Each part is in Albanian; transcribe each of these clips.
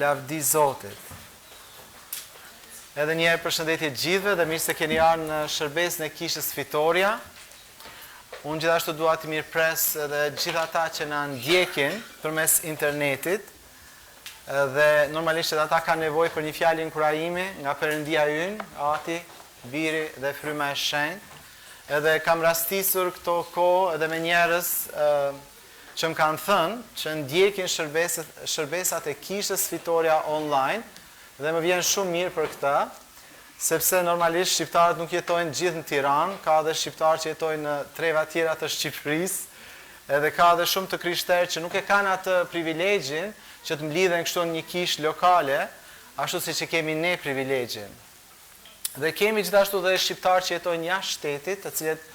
lavdi Zotit. Edhe njerë përshëndetje gjithve dhe mirë se keni ardhur në shërbesën e kishës Fitoria. Unë gjithashtu dua të mirëpres edhe gjithë ata që na ndjekin përmes internetit. Dhe normalisht edhe ata kanë nevojë për një fjalë inkurajimi nga Perëndia ynë, Ati, Biri dhe Fryma e Shenjtë. Edhe kam rastisur këto kohë edhe me njerëz që më kanë thënë që ndjekin shërbesat e kishës Fitoria online dhe më vjen shumë mirë për këta, sepse normalisht shqiptarët nuk jetojnë gjithë në Tiranë, ka dhe shqiptarë që jetojnë në treva tjera të Shqipërisë, edhe ka dhe shumë të krishterë që nuk e kanë atë privilegjin që të mblidhen kështu në një kishë lokale, ashtu si që kemi ne privilegjin. Dhe kemi gjithashtu dhe shqiptarë që jetojnë jashtë shtetit, të cilët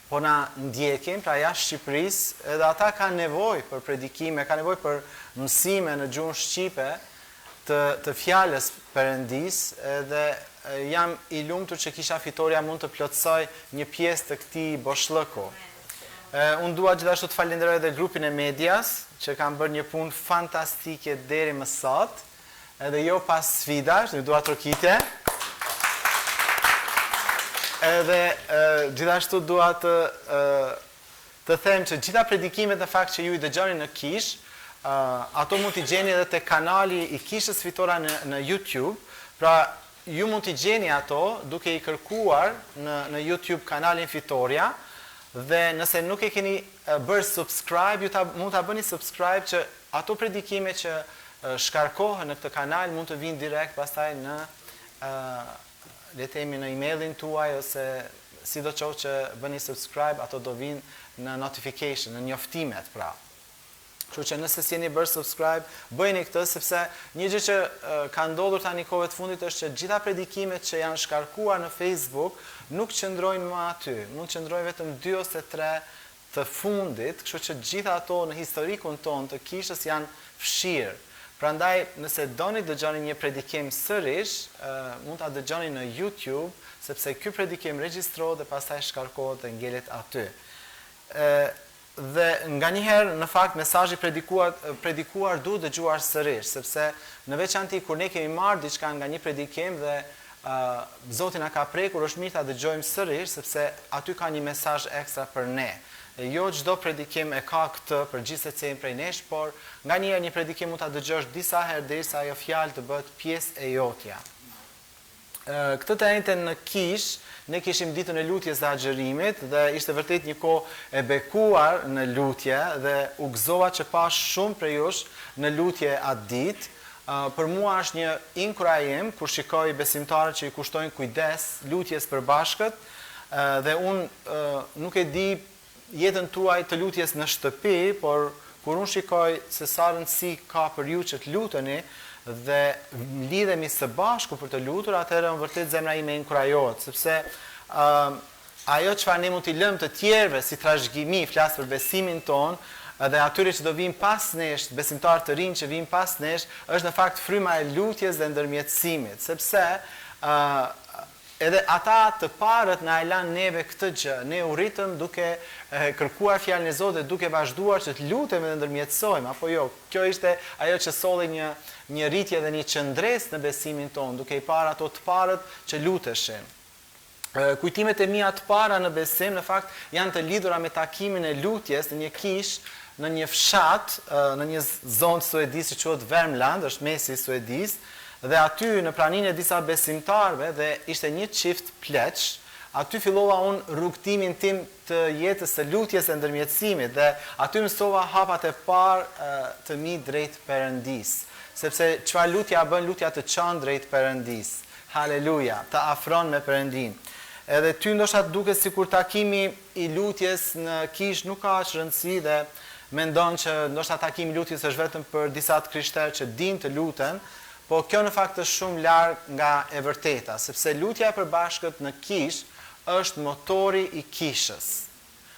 po na ndjekin, pra jashtë Shqipërisë, edhe ata kanë nevojë për predikime, kanë nevojë për mësime në gjuhën shqipe të fjalës Perëndis, edhe jam i lumtur që kisha Fitoria mund të plotësoj një pjesë të këtij boshllëku. Unë dua gjithashtu të falenderoj edhe grupin e medias që kanë bërë një punë fantastike deri më sot, edhe jo pas sfidash, ne dua trokitje. Edhe gjithashtu dua të them që gjitha predikimet në fakt që ju i dëgjoni në kish, ato mund t'i gjeni edhe te kanali i kishës Fitoria në YouTube. Pra ju mund t'i gjeni ato duke i kërkuar në YouTube kanalin Fitoria, dhe nëse nuk e keni bërë subscribe, ju mund t'a bëni subscribe që ato predikime që shkarkohen në këtë kanal mund të vinë direkt pastaj në le të themi në emailin tuaj, ose sidoqoftë që bëni subscribe, ato do vinë në notification, në njoftimet pra. Kështu që nëse s'jeni bërë subscribe, bëjeni këtë, sepse një gjë që ka ndodhur tani kohëve të fundit është që gjitha predikimet që janë shkarkuar në Facebook nuk qëndrojnë më aty, mund qëndrojnë vetëm 2 ose 3 të fundit, kështu që gjitha ato në historikun ton të kishës janë fshirë. Prandaj, nëse doni dëgjoni një predikim sërish, mund ta dëgjoni në YouTube, sepse ky predikim regjistrohet dhe pastaj shkarkohet dhe ngelet aty. Dhe nganjëherë në fakt mesazhi predikuar duhet dëgjuar sërish, sepse në veçanti kur ne kemi marrë diçka nga një predikim dhe Zoti na ka prekur, është mirë ta dëgjojmë sërish, sepse aty ka një mesazh ekstra për ne. Jo çdo predikim e ka këtë për gjithë secilin prej nesh, por nganjëherë një predikim mund ta dëgjosh disa herë derisa ajo fjalë të bëhet pjesë e jotja. Këtë të njëjtën në kish, ne kishim ditën e lutjes dhe agjerimit dhe ishte vërtet një kohë e bekuar në lutje dhe u gëzova që pash shumë prej jush në lutje atë ditë. Për mua është një inkurajim kur shikoj besimtarët që i kushtojnë kujdes lutjes përbashkët, dhe unë nuk e di jetën tuaj të lutjes në shtëpi, por kur unë shikoj se sa rëndësi ka për ju që të luteni dhe lidhemi së bashku për të lutur, atëherë në vërtet zemra ime inkurajohet, sepse ajo çfarë ne mund t'i lëmë të tjerëve si trashëgimi, flas për besimin ton, dhe atyre që do vinë pas nesh, besimtarë të rinj që vinë pas nesh, është në fakt fryma e lutjes dhe ndërmjetësimit, sepse edhe ata të parët na e lanë neve këtë gjë. Ne u ritëm duke kërkuar fjalën e Zotit, duke vazhduar që të lutemi dhe ndërmjetësojmë, apo jo. Kjo ishte ajo që solli një rritje dhe një qëndres në besimin ton, duke i parë ato të parët që luteshin. Kujtimet e mia të para në besim në fakt janë të lidhura me takimin e lutjes në një kish, në një fshat, në një zonë suedise që quhet Värmland, është mesi i Suedisë. Dhe aty në praninë e disa besimtarëve dhe ishte një çift pleq, aty fillova unë rrugtimin tim të jetës së lutjes e ndërmjetësimit dhe aty mësova hapat e parë të mi drejt Perëndis, sepse çfarë lutja bën, lutja të çon drejt Perëndis. Haleluja, të afron me Perëndin. Edhe ty ndoshta duket sikur takimi i lutjes në kish nuk ka aq rëndësi dhe mendon që ndoshta takimi i lutjes është vetëm për disa të krishterë që dinë të luten. Po kjo në fakt është shumë larg nga e vërteta, sepse lutja e përbashkët në kish është motori i kishës.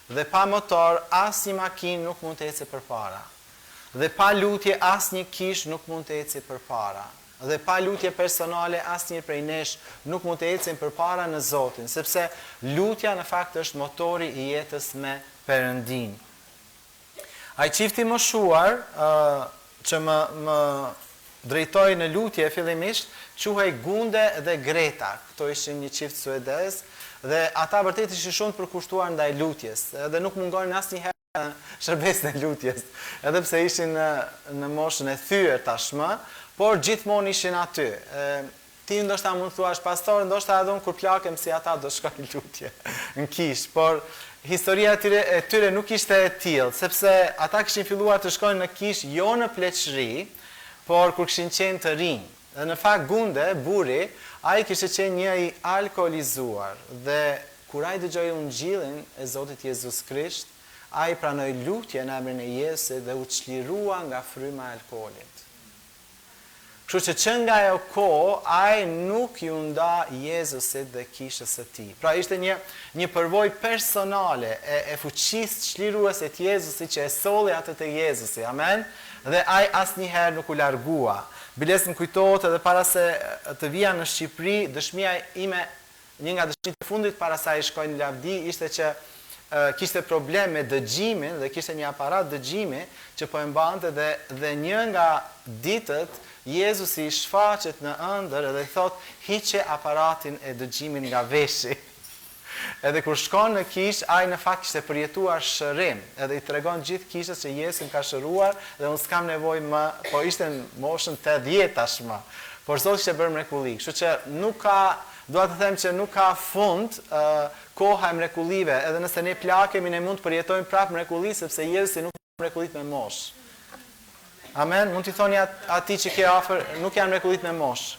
Dhe pa motor asnjë makinë nuk mund të ecë përpara. Dhe pa lutje asnjë kish nuk mund të ecë përpara. Dhe pa lutje personale asnjë prej nesh nuk mund të ecim përpara në Zotin, sepse lutja në fakt është motori i jetës me Perëndin. Ai çifti moshuar që më drejtoi në lutje fillimisht, quhej Gunde dhe Greta. Këto ishin një çift suedez dhe ata vërtet ishin shumë të përkushtuar ndaj lutjes, edhe nuk mungonin asnjëherë shërbesin e lutjes, edhe pse ishin në moshën e thyer tashmë, por gjithmonë ishin aty. Ti ndoshta mund thuash pastor, ndoshta edhe unë kur plakem si ata do shkoj në lutje në kish, por historia e tyre nuk ishte e tillë, sepse ata kishin filluar të shkojnë në kish jo në pleqëri, por kur kishin qenë të rinj. Dhe në fakt Gunde, burri, ai kishte qenë një i alkoolizuar dhe kur ai dëgjoi ungjillin e Zotit Jezus Krisht, ai pranoi lutjen në emrin e Jezusit dhe u çlirua nga fryma e alkoolit. Kështu që nga ajo kohë, ai nuk ju nda Jezusit dhe kishës së tij. Pra ishte një përvojë personale e fuqisë çliruese të Jezusit që e solli atë te Jezusi. Amen. Dhe ai asnjëherë nuk u largua. Biles më kujtohet edhe para se të vija në Shqipëri, dëshmia ime, një nga dëshmitë e fundit para sa i shkoj në lavdi, ishte që kishte problem me dëgjimin dhe kishte një aparat dëgjimi që po e mbante dhe një nga ditët Jezusi i shfaqet në ëndër edhe i thot hiqe aparatin e dëgjimin nga veshi. Edhe kur shkon në kish, ai në fakt kishte përjetuar shërim, edhe i tregon gjithë kishës që Jezusi më ka shëruar dhe unë s'kam nevojë më, po ishte në moshën 80 tashmë. Por Zoti kishte bërë mrekulli, kështu që nuk ka, dua të them që nuk ka fund koha e mrekullive, edhe nëse ne plakemi ne mund të përjetojmë prapë mrekulli sepse Jezusi nuk ka mrekullit me moshë. Amen, mund t'i thoni atij që ke afër, nuk janë mrekullit me moshë.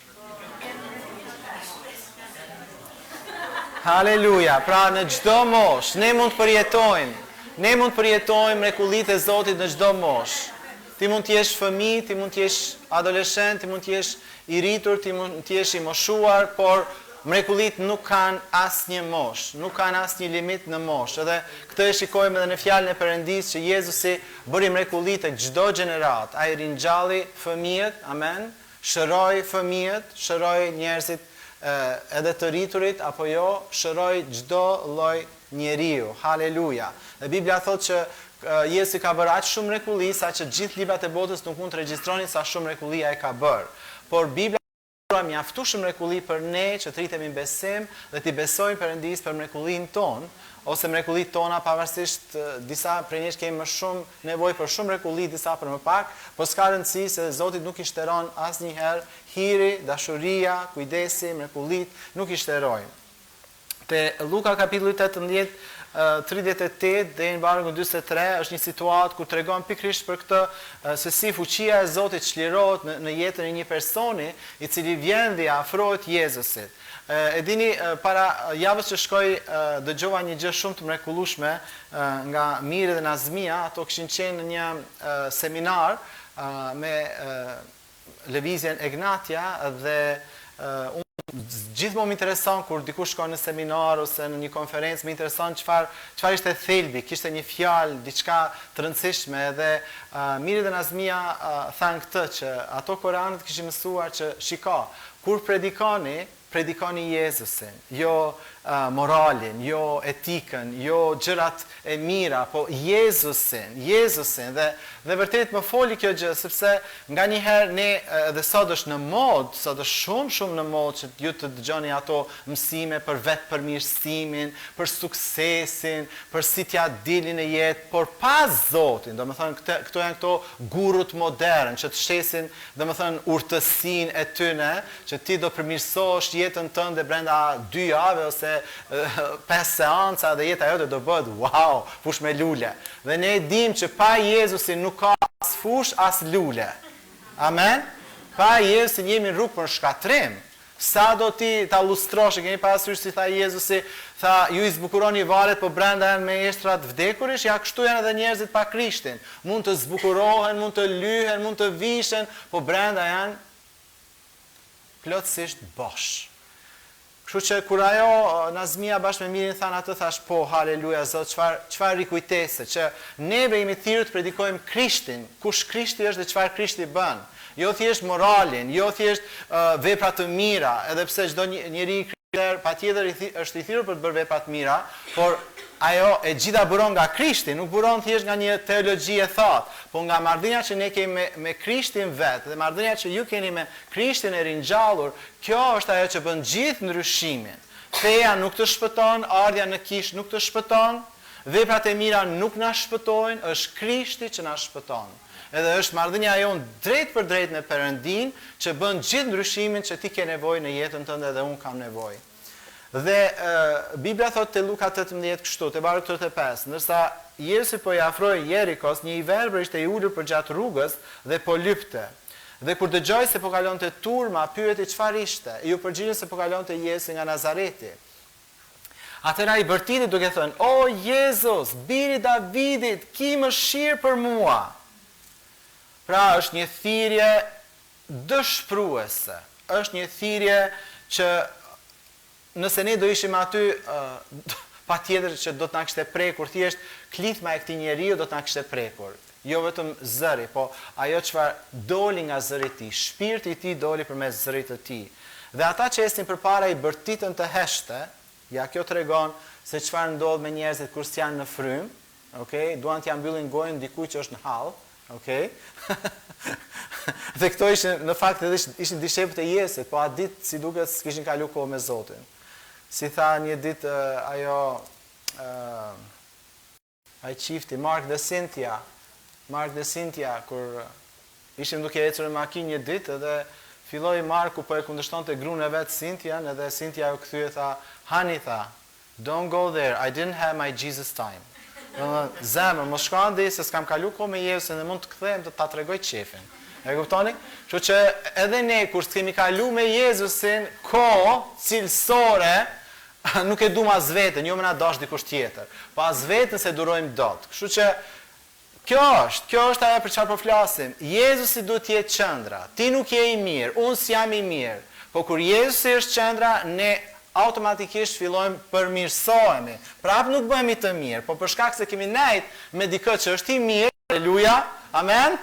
Haleluja, pra në çdo moshë, ne mund të përjetojmë mrekullitë e Zotit në çdo moshë. Ti mund të jesh fëmijë, ti mund të jesh adoleshent, ti mund të jesh i rritur, ti mund të jesh i moshuar, por mrekullitë nuk kanë asnjë moshë, nuk kanë asnjë limit në moshë. Edhe këtë e shikojmë edhe në fjalën e Perëndisë që Jezusi bëri mrekulli tek çdo gjenerat. Ai ringjalli fëmijët, amen, shëroi fëmijët, shëroi njerëzit edhe të rriturit apo jo, shëroi çdo lloj njeriu. Haleluja. Dhe Biblia thotë që Jezusi ka bërë aq shumë mrekulli sa që gjithë librat e botës nuk mund të regjistronin sa shumë mrekulli ai ka bërë. Por Biblia ka mjaftuar mrekulli për ne që të rritemi në besim dhe të besojmë Perëndisë për mrekullinë tonë, ose mrekullitë tona, pavarësisht disa prej nesh kemi më shumë nevojë për shumë mrekulli, disa për më pak, por s'ka rëndësi se Zoti nuk i shteron asnjëherë hiri, dashuria, kujdesi, mrekullitë nuk i shterojnë. Te Luka kapitulli 18 38 dhe në vargun 43 është një situatë ku tregon pikërisht për këtë se si fuqia e Zotit çlirohet në jetën e një personi i cili vjen dhe afrohet Jezusit. E dini, para javës që shkoj dëgjova një gjë shumë të mrekullueshme nga Miri dhe Nazmia. Ato kishin qenë në një seminar me lëvizjen Egnatia dhe gjithmonë më intereson kur dikush shkon në seminar ose në një konferencë, më intereson çfarë ishte thelbi, kishte një fjalë, diçka të rëndësishme dhe Miri dhe Nazmia thanë këtë që ato Koranët kishin mësuar që shiko, kur predikoni Jezusin, jo moralin, jo etikën, jo gjërat e mira, po Jezusin dhe vërtet më foli kjo gjë, sepse nga njëherë ne edhe sot është në modë, sot është shumë në modë që ju të dëgjoni ato mësime për vetë përmirësimin, për suksesin, për si t'ja dilin e jetë, por pas Zotin, do më thënë këto janë këto gurut modern, që të shesin, do më thënë urtësin e tyne, që ti do përmirësosh jetën tënde brenda 2 javë ose 5 seanca dhe jeta jote do bëhet wow, fush me lule. Dhe ne dim që pa Jezusin nuk ka as fush as lule. Amen? Pa Jezusin jemi në rrugë për shkatrim. Sa do ti ta lustrosh, e keni parasysh si tha Jezusi, tha ju i zbukuroni valet, po brenda janë me eshtrat vdekurish, ja kështu janë edhe njerëzit pa Krishtin. Mund të zbukurohen, mund të lyhen, mund të vishen, po brenda janë plotësisht bosh. Kështu që kur ajo Nazmia bashkë me Mirin thanë atë, thash po, haleluja Zot, çfarë rikujtese që neve jemi thirrur të predikojmë Krishtin, kush Krishti është dhe çfarë Krishti bën. Jo thjesht moralin, jo thjesht vepra të mira, edhe pse çdo njeri patjetër është i thirrur për të bërë vepra të mira, por ajo e gjitha buron nga Krishti, nuk buron thjesht nga një teologji e thatë, po nga marrëdhënia që ne kemi me Krishtin vetë, dhe marrëdhënia që ju keni me Krishtin e ringjallur, kjo është ajo që bën gjithë ndryshimin. Feja nuk të shpëton, ardha në kish nuk të shpëton, veprat e mira nuk na shpëtojnë, është Krishti që na shpëton. Edhe është marrëdhënia jonë drejt për drejt me Perëndin që bën gjithë ndryshimin që ti ke nevojë në jetën tënde dhe unë kam nevojë. Dhe Biblia thot te Luka 18 kështu, te vargu 35, ndërsa Jezusi po i afroi Jerikos, një i verbër ishte i ulur përgjatë rrugës dhe po lypte. Dhe kur dëgjoi se po kalonte turma, pyeti çfarë ishte. Ju përgjigjen se po kalonte Jezusi nga Nazareti. Atëra i bërtiti duke thënë: "O Jezus, biri i Davidit, ki mëshirë për mua." Pra është një thirrje dëshpëruese. Është një thirrje që nëse ne do ishim aty, patjetër që do të na kishte prekur, thjesht klithma e këtij njeriu do të na kishte prekur. Jo vetëm zëri, po ajo çfarë doli nga zëri i tij, shpirti i tij doli përmes zërit të tij. Dhe ata që esin përpara i bërtitën të heshte, ja kjo tregon se çfarë ndodh me njerëzit kur janë në frym, okay? Duan t'ia mbyllin gojën dikujt që është në hall. Okay? Dhe këto ishin, në fakt edhe ishin dishepët e Jezusit, po atë ditë si duket s'kishin kalu kohë me Zotin. Si tha një ditë ai çifti Mark dhe Cynthia, kur ishim duke ecur në makinë një ditë edhe filloi Marku po e kundërshtonte gruan e vet Cynthian, edhe Cynthia u kthye tha: "Honey, tha, don't go there. I didn't have my Jesus time." Zemër, mos shko andi se s'kam kalu kohë me Jezusin dhe mund të kthehem të ta tregoj qefin. E kuptoni? Kështu që edhe ne kur s'kemi kalu me Jezusin kohë cilësore, nuk e duam as veten, jo më na dash dikush tjetër. Po as veten se durojmë dot. Kështu që kjo është ajo për çfarë po flasim. Jezusi duhet të jetë qendra. Ti nuk je i mirë, unë s'jam i mirë. Po kur Jezusi është qendra, ne automatikisht fillojmë përmirësohemi. Prap nuk bëhemi të mirë, po për shkak se kemi nejt me dikë që është i mirë, aleluja, amen,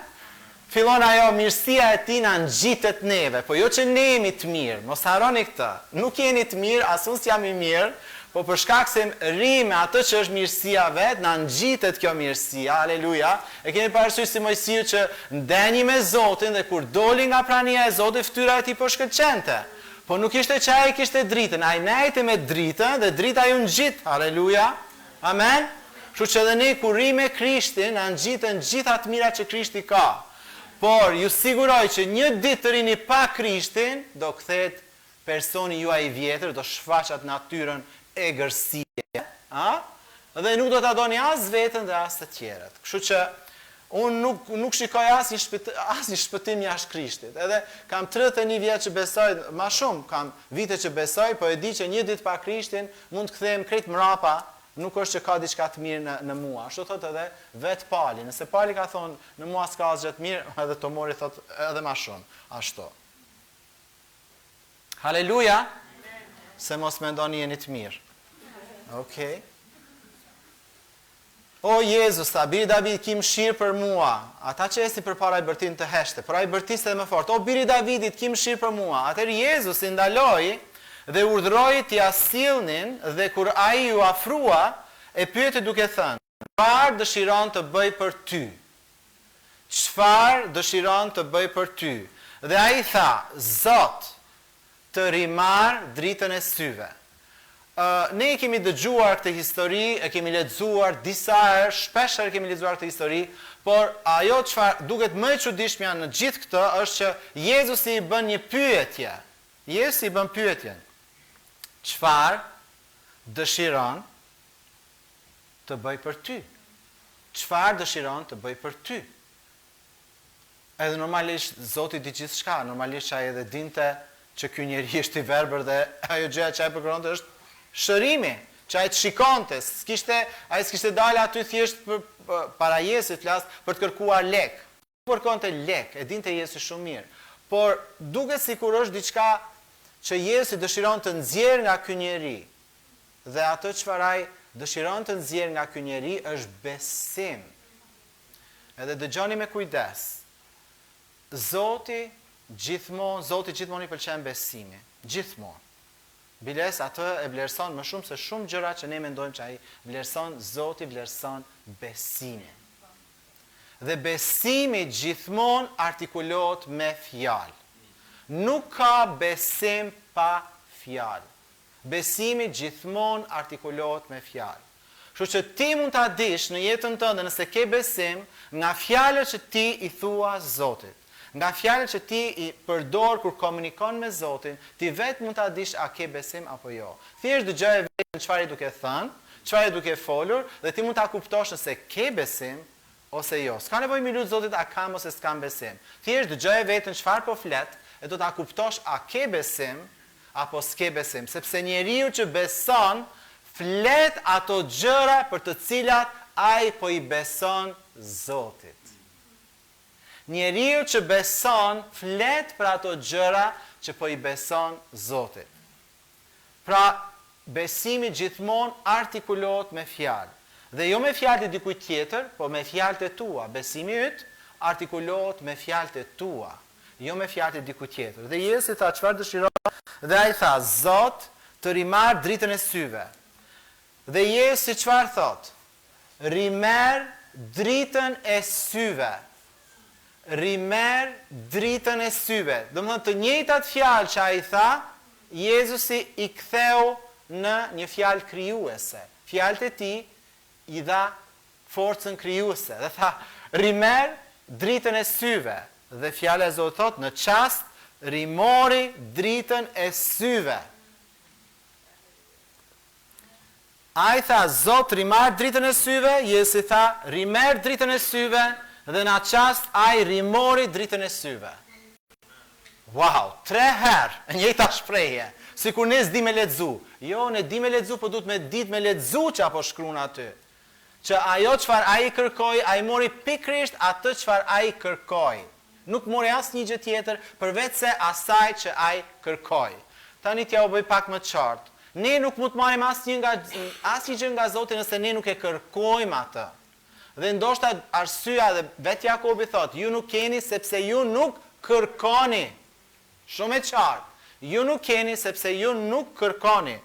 fillon ajo mirësia e tij na ngjitet neve, po jo që ne jemi të mirë, mos harroni këtë. Nuk jeni të mirë, as unë jam i mirë, po për shkak se rrim me atë që është mirësia vet, na ngjitet kjo mirësia, aleluja. E keni parasysh si Mojsiu që ndeni me Zotin dhe kur doli nga prania e Zotit, fytyra e tij po shkëlqente. Po nuk ishte që ai kishte dritën, ai nejte me dritën dhe drita ju ngjit, haleluja, amen. Kështu që edhe ne kur rrim me Krishtin, na ngjiten gjitha të mirat që Krishti ka. Por ju siguroj që një ditë të rini pa Krishtin, do kthehet personi juaj i vjetër, do shfaqat natyrën e gërësie, dhe nuk do ta doni as veten dhe as të tjerët. Kështu që unë nuk shikoj asnjë shpëtim jashtë Krishtit. Edhe kam 31 vjet që besoj, më shumë kam vite që besoj, po e di që një ditë pa Krishtin mund të kthehem krejt mrapa, nuk është që ka diçka të mirë në mua. Ashtu thot edhe vet Pali. Nëse Pali ka thonë në mua s'ka asgjë të mirë, edhe Tomori thot edhe më shumë. Ashtu. Haleluja. Se mos mendoni jeni të mirë. Okej. O Jezus, tha, biri David, ki mëshirë për mua. Ata që esin përpara i bërtin të heshte, por ai bërtiste edhe më fort. O biri Davidit, ki mëshirë për mua. Atëherë Jezus i ndaloi dhe urdhëroi t'i asillnin, dhe kur ai u afrua, e pyeti duke thënë: "Çfarë dëshiron të bëj për ty?" Çfarë dëshiron të bëj për ty? Dhe ai tha: "Zot, të rimar dritën e syve." Ne kemi dëgjuar këtë histori, e kemi lexuar disa herë, shpesh herë kemi lexuar këtë histori, por ajo çfarë duket më e çuditshmja në gjithë këtë është që Jezusi i bën një pyetje. Jezusi i bën pyetjen: "Çfarë dëshiron të bëj për ty?" Çfarë dëshiron të bëj për ty? Edhe normalisht Zoti di gjithçka, normalisht ai edhe dinte që ky njeri është i verbër dhe ajo gjëja që ai përkronte është shërimi, që ai të shikonte, ai s'kishte dalë aty thjesht para Jezusit flas për të kërkuar lek. Kërkonte lek, e dinte Jezusi shumë mirë. Por duket sikur është diçka që Jezusi dëshiron të nxjerrë nga ky njeri. Dhe ato çfarë ai dëshiron të nxjerrë nga ky njeri është besim. Edhe dëgjoni me kujdes. Zoti gjithmonë i pëlqen besimi, gjithmonë. Biles atë e vlerëson më shumë se shumë gjëra që ne mendojmë që ai vlerëson, Zoti vlerëson besimin. Dhe besimi gjithmonë artikulohet me fjalë. Nuk ka besim pa fjalë. Besimi gjithmonë artikulohet me fjalë. Kështu që ti mund ta dish në jetën tënde nëse ke besim nga fjalët që ti i thua Zotit. Nga fjalët që ti i përdor kur komunikon me Zotin, ti vetë mund ta dish a ke besim apo jo. Thjesht dëgjoje vetëm çfarë duke thënë, çfarë duke folur dhe ti mund ta kuptosh nëse ke besim ose jo. S'ka nevojë mi lut Zotit a kam ose s'kam besim. Thjesht dëgjoje vetëm çfarë po flet e do ta kuptosh a ke besim apo s'ke besim, sepse njeriu që beson flet ato gjëra për të cilat ai po i beson Zotit. Njeriu që beson flet për ato gjëra që po i beson Zotit. Pra, besimi gjithmonë artikulohet me fjalë. Dhe jo me fjalët e dikujt tjetër, po me fjalët e tua. Besimi yt artikulohet me fjalët e tua, jo me fjalët e dikujt tjetër. Dhe Jezusi tha çfarë dëshiron? Dhe ai tha, Zot, të rimarr dritën e syve. Dhe Jezusi çfarë thot? Rimerr dritën e syve. Rimerr dritën e syve. Domethënë të njëjtat fjalë që ai tha, Jezusi i ktheu në një fjalë krijuese. Fjalët e tij i dha forcën krijuese. Dhe tha, rimerr dritën e syve. Dhe fjala e Zotit thot, në çast rimori dritën e syve. Ai tha, Zot, rimarr dritën e syve, Jezusi tha, rimerr dritën e syve, dhe në atë çast ai rimori dritën e syve. Wow, 3 herë, e njëjta shprehje. Sikur ne s'di me lexu. Jo, ne di me lexu, po duhet me ditë me lexu çapo shkruan aty. Që ajo çfarë ai kërkoi, ai mori pikërisht atë çfarë ai kërkoi. Nuk mori asnjë gjë tjetër përveç se asaj që ai kërkoi. Tani t'ja u bëj pak më të qartë. Ne nuk mund të marrim asnjë gjë nga Zoti nëse ne nuk e kërkojmë atë. Dhe ndoshta arsyeja dhe vetë Jakobi thot, ju nuk keni sepse ju nuk kërkoni. Shumë e qartë. Ju nuk keni sepse ju nuk kërkoni.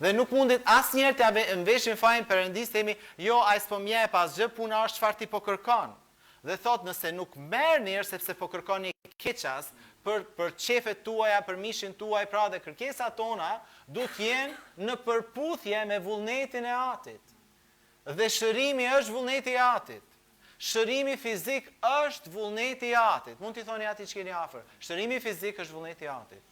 Dhe nuk mundit asnjëherë të veshim fajin Perëndis themi, jo, ai s'po më jep asgjë, puna është çfarë ti po kërkon. Dhe thot, nëse nuk merrni sepse po kërkoni keqas për çefet tuaja, për mishin tuaj, pra dhe kërkesat tona duhet të jenë në përputhje me vullnetin e Atit. Dhe shërimi është vullneti i Atit. Shërimi fizik është vullneti i Atit. Mund t'i thoni atij që keni afër. Shërimi fizik është vullneti i Atit.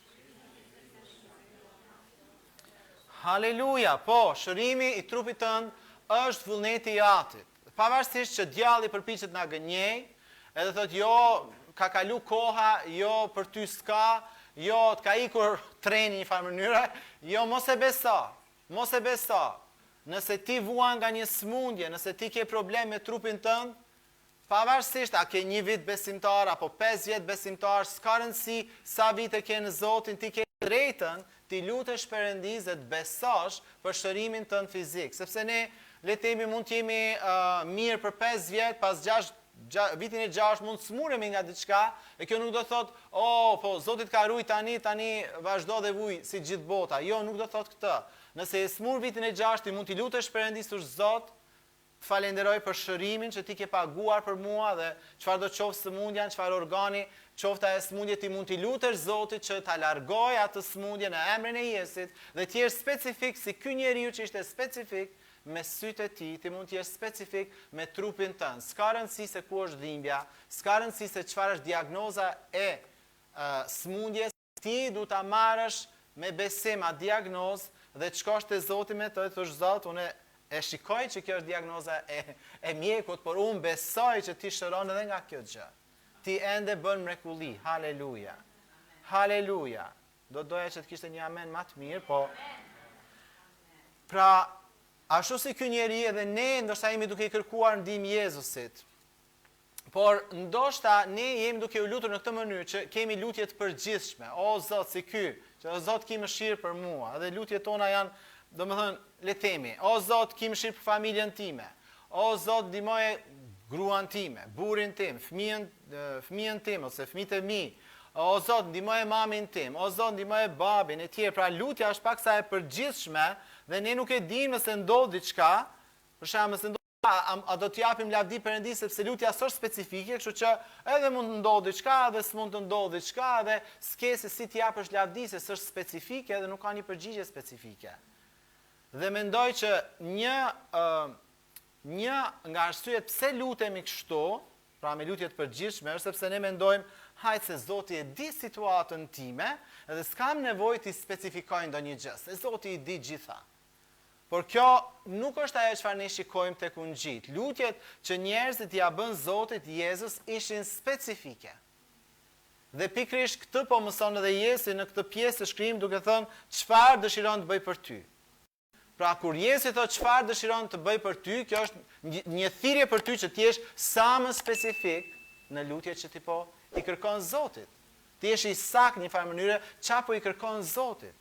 Haleluja, po, shërimi i trupit tënd është vullneti i Atit. Pavarësisht që djalli përpiqet na gënjej, edhe thot jo, ka kalu koha, jo për ty s'ka, jo të ka ikur treni një farë mënyre, jo mos e beso. Mos e beso. Nëse ti vuan nga një smundje, nëse ti ke problem me trupin tënd, pavarësisht a ke 1 vit besimtar apo 5 vjet besimtar, s'ka rëndësi sa vite ke në Zotin, ti ke drejtën ti lutesh Perëndis dhe të besosh për shërimin tënd fizik, sepse ne le të themi mund të jemi mirë për 5 vjet, pas vitin e 6 mund të smuremi nga diçka, e kjo nuk do thot, po Zoti ka ruaj tani vazhdo dhe vuj si gjithë bota. Jo, nuk do thot këtë. Nëse e smur vitin e 6, ti mund t'i lutesh Perëndis Zot, të falenderoj për shërimin që ti ke paguar për mua dhe çfarë do qoftë sëmundja, çfarë organi, qofta e smundje, ti mund t'i lutesh Zotit që ta largoj atë smundje në emrin e Jezusit dhe të jesh specifik si ky njeriu që ishte specifik me sytë e tij, ti mund të jesh specifik me trupin tënd. S'ka rëndësi se ku është dhimbja, s'ka rëndësi se çfarë është diagnoza e smundjes, ti duhet ta marrësh me besim atë diagnozë dhe të shkosh te Zoti me të thosh Zot, unë e shikoj që kjo është diagnoza e mjekut, por unë besoj që ti shëron edhe nga kjo gjë. Ti ende bën mrekulli. Haleluja. Haleluja. Do doja që të kishte një amen më të mirë, po pra ashtu si ky njeri edhe ne ndoshta jemi duke I kërkuar ndihmë Jezusit. Por ndoshta ne jemi duke u lutur në këtë mënyrë që kemi lutje të përgjithshme. O Zot, si ky, që o Zot ki mëshirë për mua. Dhe lutjet tona janë, domethënë, le të themi, o Zot, ki mëshirë për familjen time. O Zot, ndihmoje gruan time, burrin tim, fëmijën tim ose fëmijët e mi. o Zot, ndihmoj mamin tim, o Zot, ndihmoj babin e tjerë. Pra lutja është pak sa e përgjithshme dhe ne nuk e dimë nëse ndodh diçka, për shembull, nëse a do t'japim lavdi Perëndisë sepse lutja është specifike, kështu që edhe mund të ndodhë diçka, edhe s'mund të ndodhë diçka, edhe s'ke se si t'japësh lavdi se s'është specifike dhe nuk ka një përgjigje specifike. Dhe mendoj që një nga arsyet pse lutemi kështu, pra me lutje të përgjithshme, është sepse ne mendojmë, hajtë se Zoti e di situatën time, edhe s'kam nevojë t'i specifikoj ndonjë gjë, se Zoti i di gjitha. Por kjo nuk është ajo çfarë ne shikojmë tek ungjit. Lutjet që njerëzit ja bën Zotit Jezus ishin specifike. Dhe pikërisht këtë po mëson edhe Jezusi në këtë pjesë të shkrimit duke thënë çfarë dëshiron të bëj për ty. Pra kur Jezusi thotë çfarë dëshiron të bëj për ty, kjo është një thirrje për ty që të jesh sa më specifik në lutjet që ti po i kërkon Zotit. Ti jesh i saktë në një farë mënyrë çfarë po i kërkon Zotit.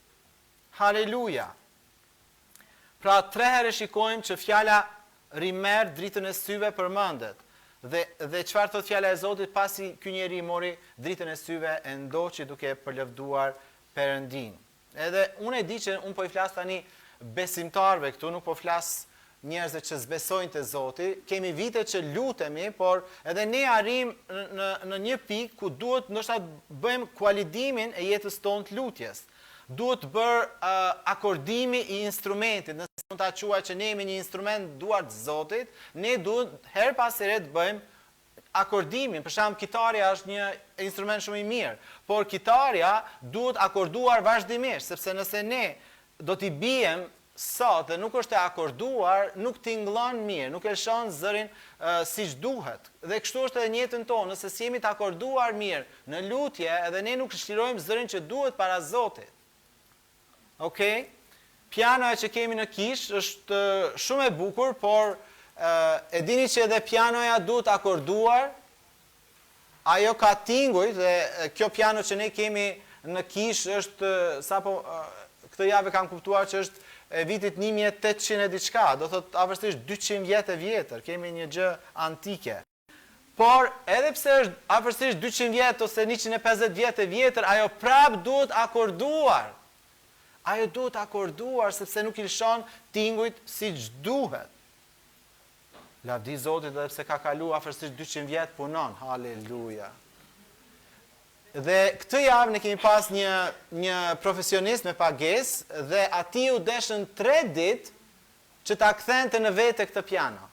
Haleluja. Pra 3 herë shikojmë që fjala rimer dritën e syve përmendet. Dhe çfarë thot fjala e Zotit pasi ky njeri mori dritën e syve e ndoqi duke përlëvduar Perëndin. Edhe unë e di që unë po i flas tani besimtarve këtu, nuk po flas njerëzve që zbesojnë te Zoti. Kemi vite që lutemi, por edhe ne arrim në një pikë ku duhet ndoshta bëjmë kualidimin e jetës tonë të lutjes. Duhet bërë akordimi i instrumentit. Nëse mund ta quaj që ne jemi një instrument duart të Zotit, ne duhet her pas here të bëjmë akordimin. Për shembull, kitarja është një instrument shumë i mirë, por kitarja duhet akorduar vazhdimisht, sepse nëse ne do t'i bijem sot dhe nuk është e akorduar, nuk tingëllon mirë, nuk e lëshon zërin siç duhet. Dhe kështu është edhe në jetën tonë, nëse si jemi të akorduar mirë në lutje, edhe ne nuk shlirojmë zërin që duhet para Zotit. Okej? Pianoja që kemi në kish është shumë e bukur, por e dini që edhe pianoja duhet akorduar, ajo ka tinguj, dhe kjo piano që ne kemi në kish është, këtë javë kam kuptuar që është e vitit 1800 e diçka, do thot afërsisht 200 vjet e vjetër, kemi një gjë antike. Por edhe pse është afërsisht 200 vjet ose 150 vjet e vjetër, ajo prap duhet akorduar. Ajo duhet akorduar sepse nuk i lëshon tingujt siç duhet. Lavdi Zotit edhe pse ka kalu afërsisht 200 vjet punon. Haleluja. Dhe këtë javë ne kemi pas një profesionist me pagesë dhe ati u deshën 3 ditë që ta kthente në vete këtë piano,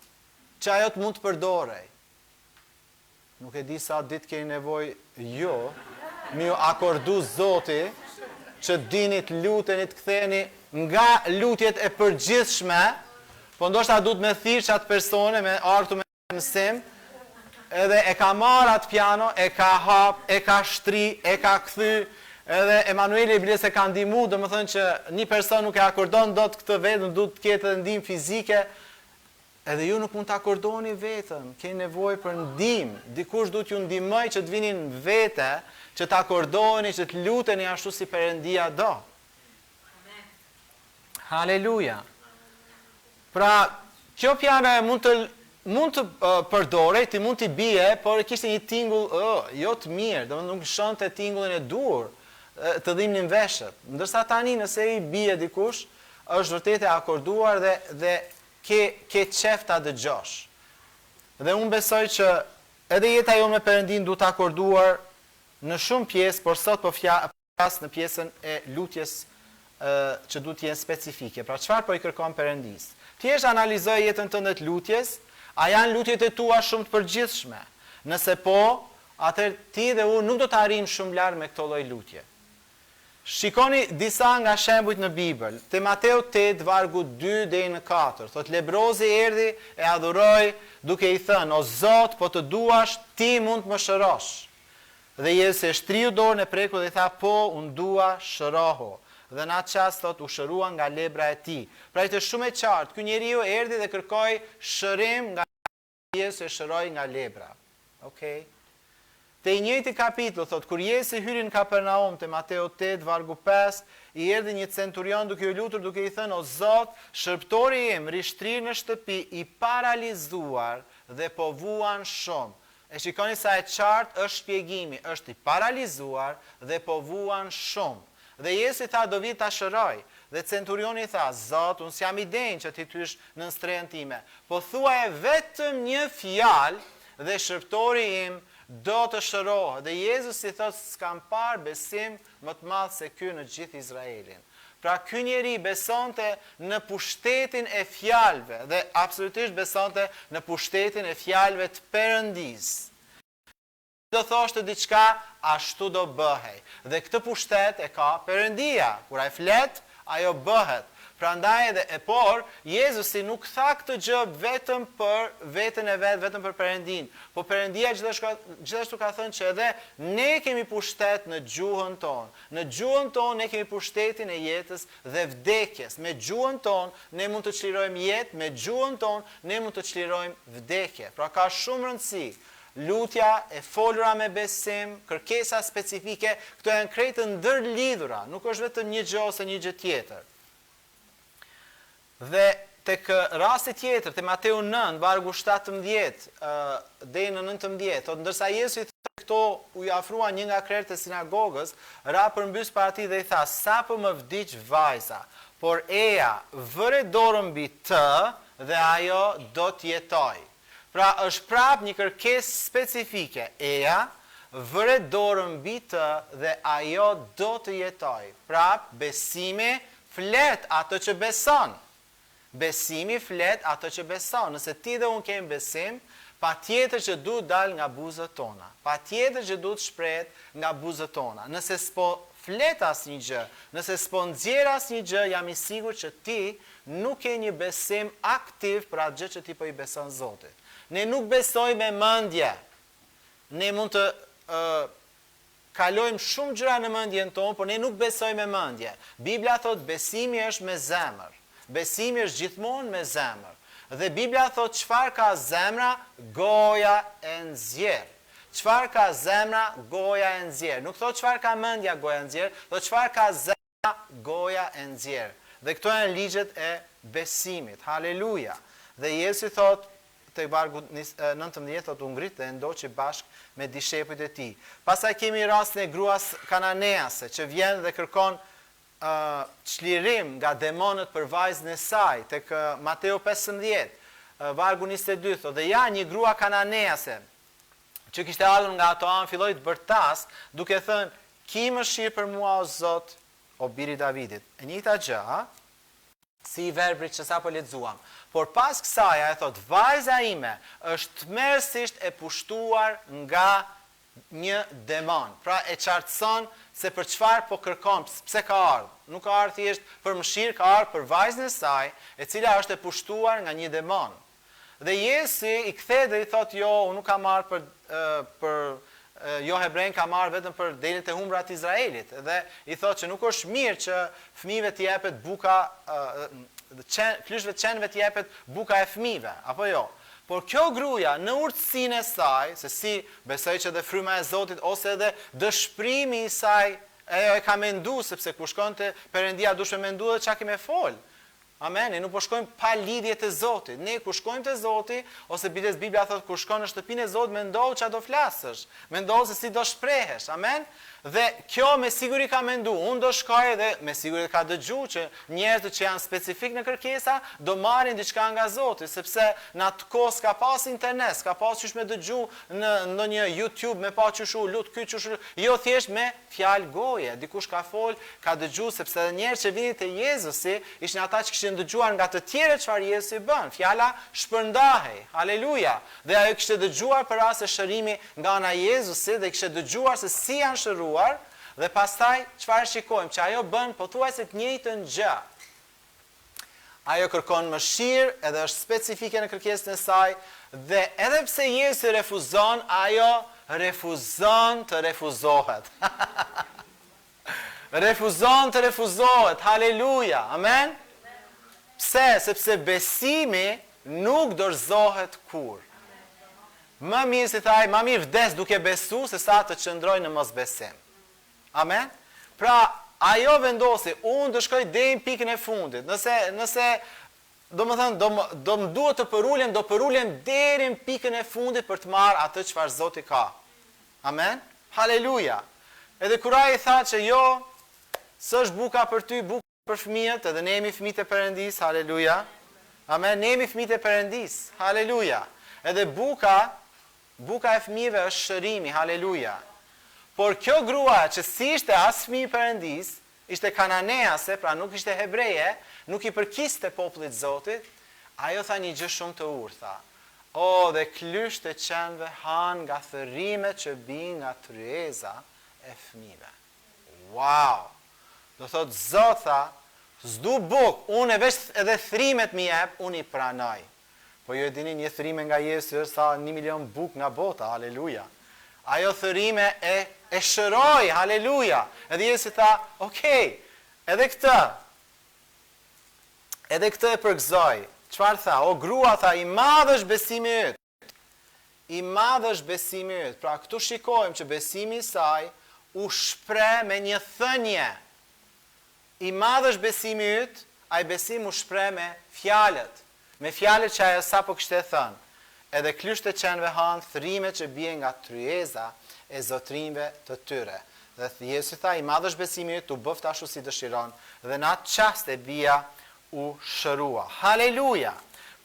që ajo të mund të përdorej. Nuk e di sa ditë keni nevojë jo, mi u akordu Zoti, që dini të luteni, të ktheni nga lutjet e përgjithshme, po ndoshta duhet me thirrë atë persone, me ardhur me mësim, edhe e ka marrë atë piano, e ka hap, e ka shtri, e ka kthy, edhe Emanueli Ibles e ka ndihmu, domethënë që një person nuk e akordon dot këtë vetëm, duhet të ketë edhe ndihmë fizike. Edhe ju nuk mund të akordoni vetëm, keni nevojë për ndihmë. Dikush duhet ju ndihmoj që të vini në vete, që të akordoni, që të luteni ashtu si Perëndia do. Amen. Haleluja. Pra, kjo piano mund të përdorej, ti mund t'i bie, por kishte një tingull jo të mirë, domethënë nuk shonte tingullin e dur, të dhimbnin veshët. Ndërsa tani nëse i bie dikush, është vërtet e akorduar dhe ke qef ta dëgjosh. Dhe unë besoj që edhe jeta jonë me Perëndin duhet të akorduar në shumë pjesë, por sot po flas në pjesën e lutjes që duhet të jenë specifike. Pra çfarë po i kërkon Perëndis? Thjesht analizoj jetën tënde të lutjes, a janë lutjet e tua shumë të përgjithshme? Nëse po, atëherë ti dhe unë nuk do të arrijmë shumë larg me këtë lloj lutje. Shikoni disa nga shembujt në Bibël. Te Mateu 8 vargu 2 deri në 4, thot lebrozi erdhi e adhuroi duke i thënë: "O Zot, po të duash, ti mund të më shërosh." Dhe Jezusi e shtriu dorën e prekur dhe i tha: "Po, unë dua, shërohu." Dhe në atë çast thot u shërua nga lebra e tij. Pra ishte shumë e qartë, ky njeriu erdhi dhe kërkoi shërim nga Jezusi, e shëroi nga lebra. Okej. Te i njëjti kapitull thot kur Jezusi hyri në Kapernaum te Mateu 8 vargu 5, i erdhi një centurion duke u lutur duke i thënë: "O Zot, shërptori im rishtrir në shtëpi i paralizuar dhe po vuan shumë." E shikoni sa e qartë është shpjegimi, është i paralizuar dhe po vuan shumë. Dhe Jesu i tha, do vi ta shëroj. Dhe centurioni tha, Zot, unë s'jam i denjë që ti tysh në strehën time. Po thuaje vetëm një fjalë dhe shërptori im do të shërohet. Dhe Jezus i thot, s'kam parë besim më të madh se ky në gjithë Izraelin. Pra ky njeri besonte në pushtetin e fjalëve dhe absolutisht besonte në pushtetin e fjalëve të Perëndis. Do thoshte diçka, ashtu do bëhej. Dhe këtë pushtet e ka Perëndia. Kur ai flet, ajo bëhet. Prandaj edhe por Jezusi nuk tha këtë gjë vetëm për veten e vet, vetëm për Perëndin. Po Perëndia gjithashtu ka thënë që edhe ne kemi pushtet në gjuhën tonë. Në gjuhën tonë ne kemi pushtetin e jetës dhe vdekjes. Me gjuhën tonë ne mund të çlirojmë jetë, me gjuhën tonë ne mund të çlirojmë vdekje. Pra ka shumë rëndësi. Lutja e folura me besim, kërkesa specifike, këto janë krejt të ndërlidhura, nuk është vetëm një gjë ose një gjë tjetër. Dhe tek rasti tjetër, te Mateu 9, vargu 17 deri në 19, thotë ndërsa Jesu i thotë këto u afrua një nga krerët e sinagogës, ra përmbys para tij dhe i tha, sapo më vdiq vajza, por eja vëre dorën mbi të dhe ajo do të jetojë. Pra është prap një kërkesë specifike. Eja vëre dorën mbi të dhe ajo do të jetojë. Prap besimi flet ato që beson. Besimi flet ato që beson. Nëse ti dhe unë kemi besim, patjetër që duhet dal nga buzët tona. Patjetër që duhet shprehet nga buzët tona. Nëse s'po flet asnjë gjë, nëse s'po nxjerr asnjë gjë, jam i sigurt që ti nuk ke një besim aktiv për atë gjë që ti po i beson Zotit. Ne nuk besojmë me mendje. Ne mund të kalojmë shumë gjëra në mendjen tonë, por ne nuk besojmë me mendje. Bibla thot besimi është me zemër. Besimi është gjithmonë me zemër. Dhe Bibla thot çfarë ka zemra, goja e nxjerr. Çfarë ka zemra, goja e nxjerr. Nuk thot çfarë ka mendja, goja e nxjerr, thot çfarë ka zemra, goja e nxjerr. Dhe këto janë ligjet e besimit. Haleluja. Dhe Jesu thot te vargu 19 thot u ngrit dhe ndoqi bashkë me dishepujt e tij. Pastaj kemi rastin e gruas kananease që vjen dhe kërkon çlirim nga demonët për vajzën e saj tek Mateu 15, vargu 22 thot dhe ja një grua kananease që kishte ardhur nga ato anë filloi të bërtas duke thënë ki mëshirë për mua o Zot o biri i Davidit. E njëjta gjë, si i verbrit që sapo lexuam. Por pas kësaj, e thot, vajza ime është tmerrsisht e pushtuar nga një demon. Pra e qartëson se për çfarë po kërkon, pse ka ardhur. Nuk ka ardhur thjesht për mëshirë, ka ardhur për vajzën e saj, e cila është e pushtuar nga një demon. Dhe Jesu i kthehet dhe i thot, jo, unë nuk kam ardhur jo hebrejn ka marrë vetëm për delet e humbra të Izraelit. Dhe i thot që nuk është mirë që fëmijëve t'i jepet buka klyshve të qenëve t'jepet buka e fëmijëve, apo jo. Por kjo gruaja në urtësinë e saj, se si besoj që dhe fryma e Zotit ose edhe dëshprimi i saj, e ka mendu sepse kur shkonte Perëndia duhet të mendu dhe çka kemë fol. Amen. Ne nuk po shkojmë pa lidhje te Zoti. Ne kur shkojmë te Zoti, ose bides Bibla thot kur shkon në shtëpinë e Zotit, mendohu çfarë do flasësh. Mendohu se si do shprehesh. Amen. Dhe kjo me siguri ka mendu, unë do shkoj dhe me siguri ka dëgju që njerëzit që janë specifik në kërkesa do marrin diçka nga Zoti, sepse në atë kohë s'ka pas internet, s'ka pas qysh me dëgju në ndonjë YouTube, me pa qysh u lut ky qysh, jo thjesht me fjalë goje. Dikush ka fol, ka dëgju sepse edhe njerëz që vinin te Jezusi ishin ata që kishin dëgjuar nga të tjerët çfarë Jezusi bën. Fjala shpërndahej. Haleluja. Dhe ajo kishte dëgjuar për rast të shërimi nga ana e Jezusit dhe kishte dëgjuar se si janë shëruar. Dhe pastaj çfarë shikojmë? Që ajo bën pothuajse të njëjtën gjë. Ajo kërkon mëshirë, edhe është specifike në kërkesën e saj, dhe edhe pse Jesu refuzon, ajo refuzon të refuzohet. Refuzon të refuzohet. Haleluja. Amen. Pse? Sepse besimi nuk dorëzohet kur. Më mirë si thaj, më mirë vdes duke besu se sa të qëndroj në mosbesim. Amen? Pra, ajo vendosi, unë do shkoj deri në pikën e fundit. Nëse do më thënë, do më duhet të përulem deri në pikën e fundit për të marrë atë çfarë Zoti ka. Amen? Haleluja. Edhe kur ai tha që jo, s'është buka për ty, buka për fëmijët, edhe ne jemi fëmijët e Perëndis, haleluja. Amen, ne jemi fëmijët e Perëndis, haleluja. Edhe buka e fëmijëve është shërimi, haleluja. Por kjo grua që si ishte as fëmijë i Perëndis, ishte kananease, pra nuk ishte hebreje, nuk i përkiste popullit Zotit, ajo tha një gjë shumë të urtë, tha. O, dhe klysht e qenve han nga thërrimet që bin nga tryeza e fëmijëve. Wow! Do thot Zot tha, s'du buk, unë e veç edhe thrimet mi jep, unë i pranoj. Po ju e dini një thrime nga Jesu është sa 1 milion buk nga bota, haleluja. Ajo thërime e shëroj, haleluja. Edhe Jesu tha, okej, edhe këtë e përgëzoj. Çfarë tha? O grua tha, i madh është besimi yt. I madh është besimi yt. Pra këtu shikojmë që besimi i saj u shpreh me një thënie. I madh është besimi yt, ai besim u shpreh me fjalët që ajo sapo kishte thënë. Edhe klysht e qenve han thrimet që bien nga tryeza e zotrinjve të tyre. Dhe Jesu tha, i madh është besimi yt, u bëft ashtu si dëshiron, dhe në atë çast e bia u shërua. Haleluja!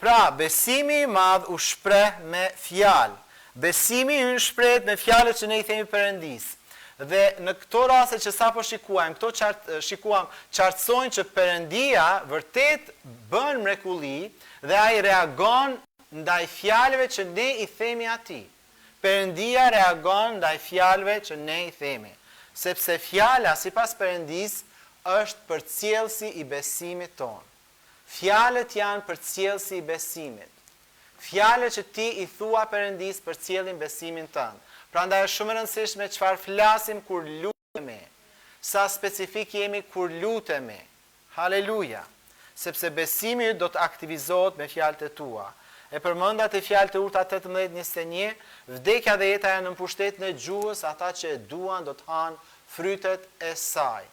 Pra, besimi i madh u shpreh me fjalë. Besimi ynë shprehet me fjalët që ne i themi Perëndis. Dhe në këto raste që sapo shikuam, qartësojnë që Perëndia vërtet bën mrekulli dhe ai reagon ndaj fjalëve që ne i themi atij. Perëndia reagon ndaj fjalëve që ne i themi, sepse fjala sipas Perëndis është përcjellësi i besimit tonë. Fjalët janë përcjellësi i besimit. Fjalët që ti i thua Perëndis përcjellin besimin tënd. Prandaj është shumë e rëndësishme çfarë flasim kur lutemi. Sa specifik jemi kur lutemi. Haleluja. Sepse besimi do të aktivizohet me fjalët e tua. E përmendat e fjalët e urta 18:21, vdekja dhe jeta janë në pushtetin e gjuhës, ata që e duan do të hanë frytet e saj.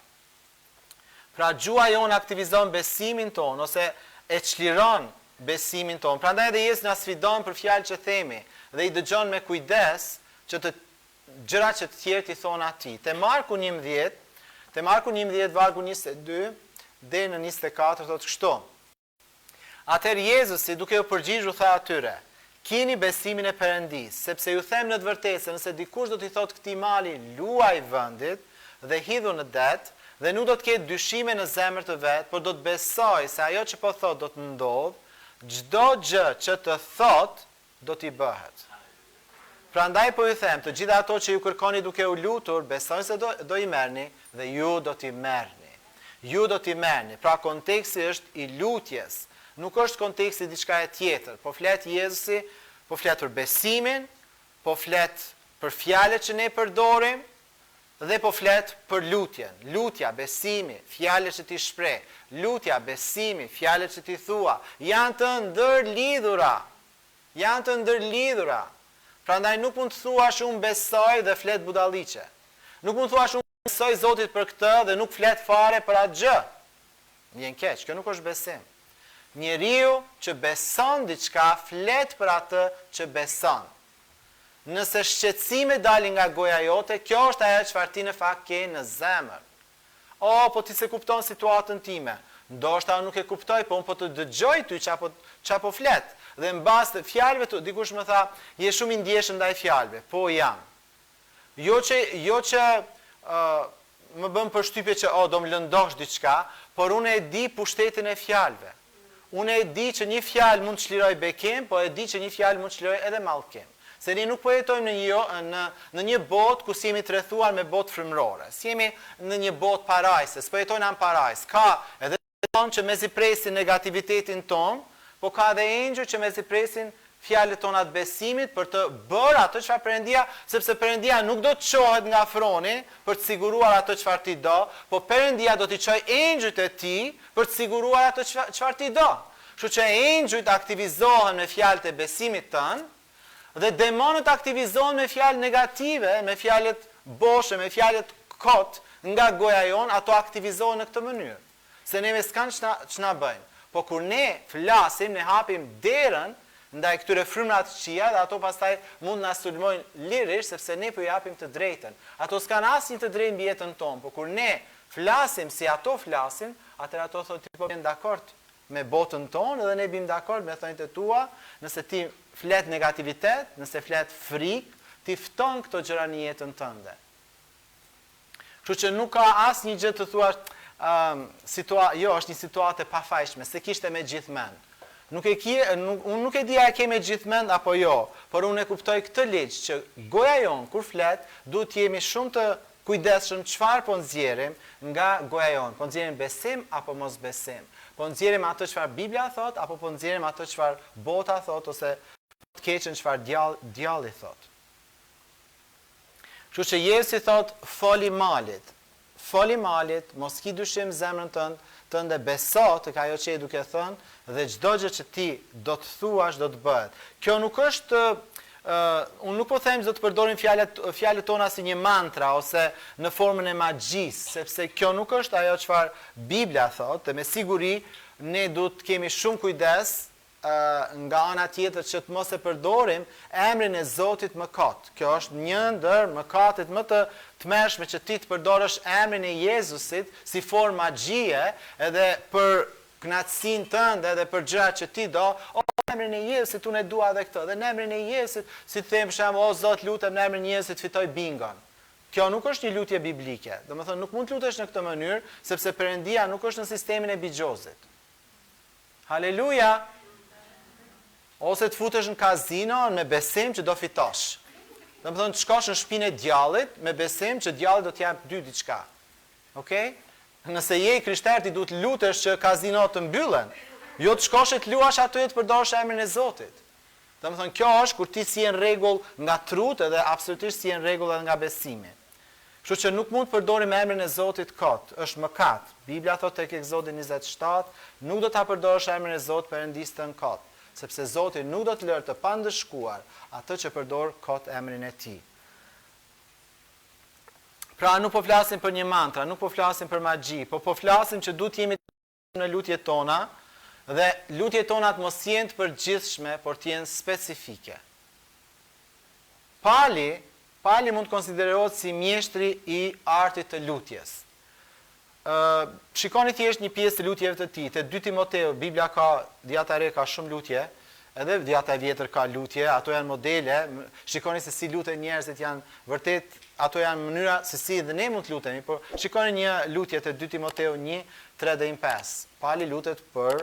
Pra gjuha jonë aktivizon besimin tonë, ose e çliron besimin tonë. Prandaj edhe Jesu na sfidon për fjalët që themi dhe i dëgjon me kujdes që të gjërat që të tjerë i thonë atij. Te Marku 11, vargu 22 deri në 24 thotë kështu. Atëherë Jezusi duke u përgjigjur tha atyre: Kini besimin e Perëndis, sepse ju them në të vërtetë se nëse dikush do t'i thotë këtij mali luaj vendit dhe hidhu në det, dhe nuk do të ketë dyshime në zemër të vet, por do të besoj se ajo që po thot do të ndodh, çdo gjë që të thot do t'i bëhet. Prandaj po ju them, të gjitha ato që ju kërkoni duke u lutur, besoni se do i merrni dhe ju do t'i merrni. Ju do t'i merrni. Pra konteksti është i lutjes. Nuk është konteksti diçka e tjetër. Po flet Jezusi, po flet për besimin, po flet për fjalët që ne përdorim, dhe po flet për lutjen. Lutja, besimi, fjalët që ti shpreh. Lutja, besimi, fjalët që ti thua, janë të ndërlidhura. Janë të ndërlidhura. Prandaj nuk mund të thuash unë besoj dhe flet budalliqe. Nuk mund të thuash unë besoj Zotit për këtë dhe nuk flet fare për atë gjë. Vjen keq, kjo nuk është besim. Njeriu që beson diçka flet për atë që beson. Nëse shqetësime dalin nga goja jote, kjo është ajo çfarë ti në fakt ke në zemër. O, po ti se kupton situatën time. Ndoshta nuk e kuptoj, po unë po të dëgjoj ty çfarë po flet. Dhe mbas të fjalëve tu, dikush më tha, je shumë i ndjeshëm ndaj fjalëve. Po jam. Jo që më bën përshtypje që do më lëndosh diçka, por unë e di pushtetin e fjalëve. Unë e di që një fjalë mund të çliroj bekim, po e di që një fjalë mund të çliroj edhe mallkim. Se ne nuk po jetojmë në një botë ku jemi të rrethuar me botë frymërore. Jemi në një botë parajse, s'po jetojmë në parajs. Ka edhe tonë që mezi presin negativitetin ton, po ka edhe engjëj që mezi presin fjalët tona të besimit për të bërë atë çfarë Perëndia, sepse Perëndia nuk do të çohet nga afroni për të siguruar atë çfarë ti do, po Perëndia do t'i çojë engjëjt e tij për të siguruar atë çfarë ti do. Kështu që engjëjt aktivizohen me fjalët e besimit tënd, dhe demonët aktivizohen me fjalë negative, me fjalët boshe, me fjalët kot nga goja jonë, ato aktivizohen në këtë mënyrë. Se neve s'kan ç'na bëjnë. po kur ne flasim, ne hapim derën ndaj këtyre frymrave të këqija dhe ato pastaj mund na sulmojnë lirisht sepse ne po i japim të drejtën. Ato s'kan asnjë të drejtë mbi jetën tonë, po kur ne flasim si ato flasin, atëherë ato thotë ti po jeni dakord me botën tonë dhe ne bim dakord me thënjtë e tua, nëse ti flet negativitet, nëse flet frikë, ti fton këto gjëra në jetën tënde. Kështu që nuk ka asnjë gjë të thuash jo, është një situatë e pafajshme, se kishte me gjithmend. Unë nuk e di a e ke me gjithmend apo jo, por unë e kuptoj këtë ligj që goja jonë kur flet, duhet jemi shumë të kujdesshëm çfarë po nxjerrim nga goja jonë. Po nxjerrim besim apo mos besim. Po nxjerrim atë çfarë Bibla thot apo po nxjerrim atë çfarë bota thot ose të keqen çfarë djalli thot. Kështu që Jezusi thot foli malit. Foli malit, mos ki dyshim zemrën tënde, beso tek ajo që e duke thënë dhe çdo gjë që ti do të thuash do të bëhet. Kjo nuk është unë nuk po them se do të përdorim fjalët tona si një mantra ose në formën e magjisë, sepse kjo nuk është ajo çfarë Bibla thotë, dhe me siguri ne duhet të kemi shumë kujdes nga ana tjetër që të mos e përdorim emrin e Zotit më kot. Kjo është një ndër mëkatet më të tmerrshme që ti të përdorësh emrin e Jezusit si formë magjie edhe për kënaqësinë tënde edhe për gjërat që ti do. Emrin e Jezusit unë e dua edhe këtë. Dhe në emrin e Jezusit si të them sham o Zot lutem në emrin e Jezusit fitoj bingon. Kjo nuk është një lutje biblike. Domethënë nuk mund të lutesh në këtë mënyrë sepse Perëndia nuk është në sistemin e bigjozit. Haleluja. Ose të futesh në kazino me besim që do fitosh. Domethënë të shkosh në shtëpinë e djallit me besim që djalli do të jap dy diçka. Okej? Nëse je krishter ti duhet lutesh që kazinot të mbyllen. Jo të shkosh e të luash aty e të përdorësh emrin e Zotit. Domethënë kjo është kur ti si në rregull nga truti edhe absolutisht si në rregull edhe nga besimi. Kështu që nuk mund të përdorim emrin e Zotit kot, është mëkat. Bibla thotë tek Eksodi 27, nuk do ta përdorësh emrin e Zotit Perëndis tën kot, sepse Zoti nuk do të lërë të pandëshkuar atë që përdor kot emrin e tij. Pra nuk po flasim për një mantra, nuk po flasim për magji, po flasim që duhet jemi në lutjet tona dhe lutjet tona të mos jenë të përgjithshme, por të jenë specifike. Pali mund të konsiderohet si mjeshtri i artit të lutjes. Shikoni thjesht një pjesë të lutjeve të tij. Te 2 Timoteu, Biblia ka Djata e Re ka shumë lutje, edhe Djata e Vjetër ka lutje, ato janë modele. Shikoni se si luten njerëzit, janë vërtet ato janë mënyra se si dhe ne mund të lutemi, por shikoni një lutje te 2 Timoteu 1:3-5. Pali lutet për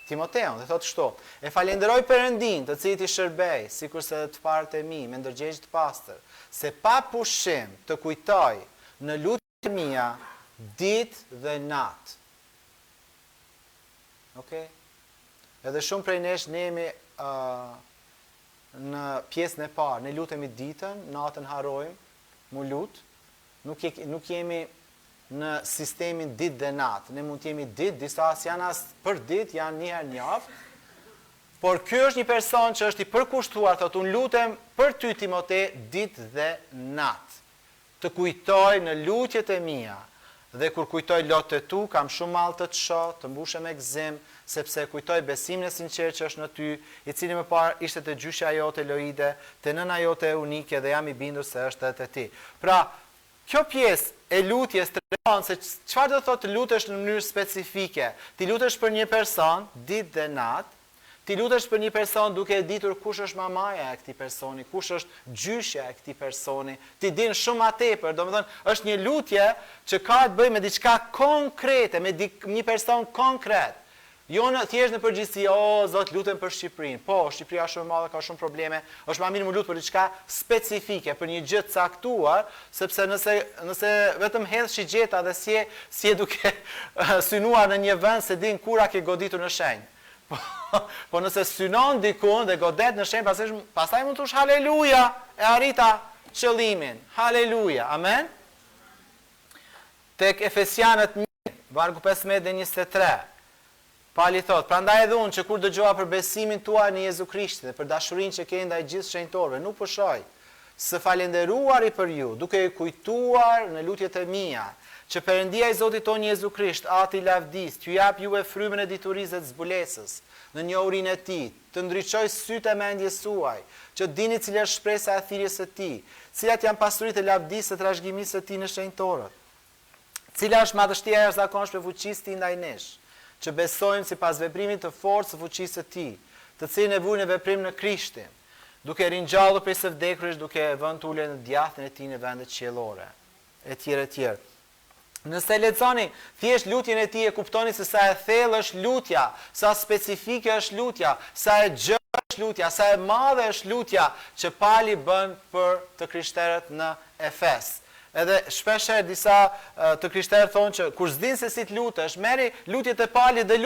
Timoteun dhe thotë kështu: E falenderoj Perëndin, të cilit i shërbej, sikurse të parët e mi me ndërgjegjë të pastër, se pa pushim të kujtoj në lutjet mia ditë dhe natë. Okej? Edhe shumë prej nesh ne jemi në pjesën e parë, ne lutemi ditën, natën harrojmë, mu lut, nuk jemi në sistemin ditë dhe natë. Ne mund të jemi ditë, disa janë as për ditë, janë një herë në javë. Por ky është një person që është i përkushtuar, thotë unë lutem për ty Timotej ditë dhe natë. Të kujtoj në lutjet e mia. Dhe kur kujtoj lotët e tu, kam shumë mall të shoh, të mbushem me gëzim, sepse kujtoj besimin e sinqert që është në ty, i cili më parë ishte te gjyshja jote Loide, te nëna jote Unike dhe jam i bindur se është edhe te ti. Pra, kjo pjesë e lutjes tregon se çfarë do thotë të lutesh në mënyrë specifike. Ti lutesh për një person ditë dhe natë. Ti lutesh për një person duke e ditur kush është mamaja e këtij personi, kush është gjyshja e këtij personi. Ti din shumë më tepër, domethënë është një lutje që ka të bëjë me diçka konkrete, me një person konkret. Jo në thjesht në përgjithësi, o Zot lutem për Shqipërinë. Po, Shqipëria është shumë e madhe, ka shumë probleme, është më mirë më lut për diçka specifike, për një gjë të caktuar, sepse nëse vetëm hedh shigjeta dhe si e duke synuar në një vend se din kura ke goditur në shenjë. Po nëse synon dikun dhe godet në shenjë, pastaj mund të thosh haleluja, e arrita qëllimin. Haleluja. Amen. Tek Efesianët 1, vargu 15-23. Pali thot, prandaj edhe unë që kur dëgjova për besimin tuaj në Jezu Krishtin dhe për dashurinë që keni ndaj gjithë shenjtorëve, nuk pushoj së falenderuari për ju, duke i kujtuar në lutjet e mia që Perëndia i Zotit tonë Jezu Krisht, Ati i lavdis, t'ju jap juve frymën e diturisë dhe të zbulesës në njohurinë e Tij, të ndriçoj sytë e mendjes suaj, që dini cila është shpresa e thirrjes së Tij, cilat janë pasuritë e lavdisë së trashëgimisë së Tij në shenjtorët, cila është madhështia e jashtëzakonshme e fuqisë Tij ndaj nesh, që besojmë sipas veprimit të fortë së fuqisë së Tij, të cilin e vuri në veprim në Krishtin, duke ringjallur prej së vdekurish, duke vënë ulje në djathtin e Tij në vendet qiellore, etj. etj. Nëse lexoni thjesht lutjen e Tij e kuptoni se sa e thellë është lutja, sa specifike është lutja, sa e gjerë është lutja, sa e madhe është lutja që Pali bën për të krishterët në Efes. Edhe shpeshherë disa të krishterë thonë që kur s'din se si të lutesh, merri lutjet e Palit dhe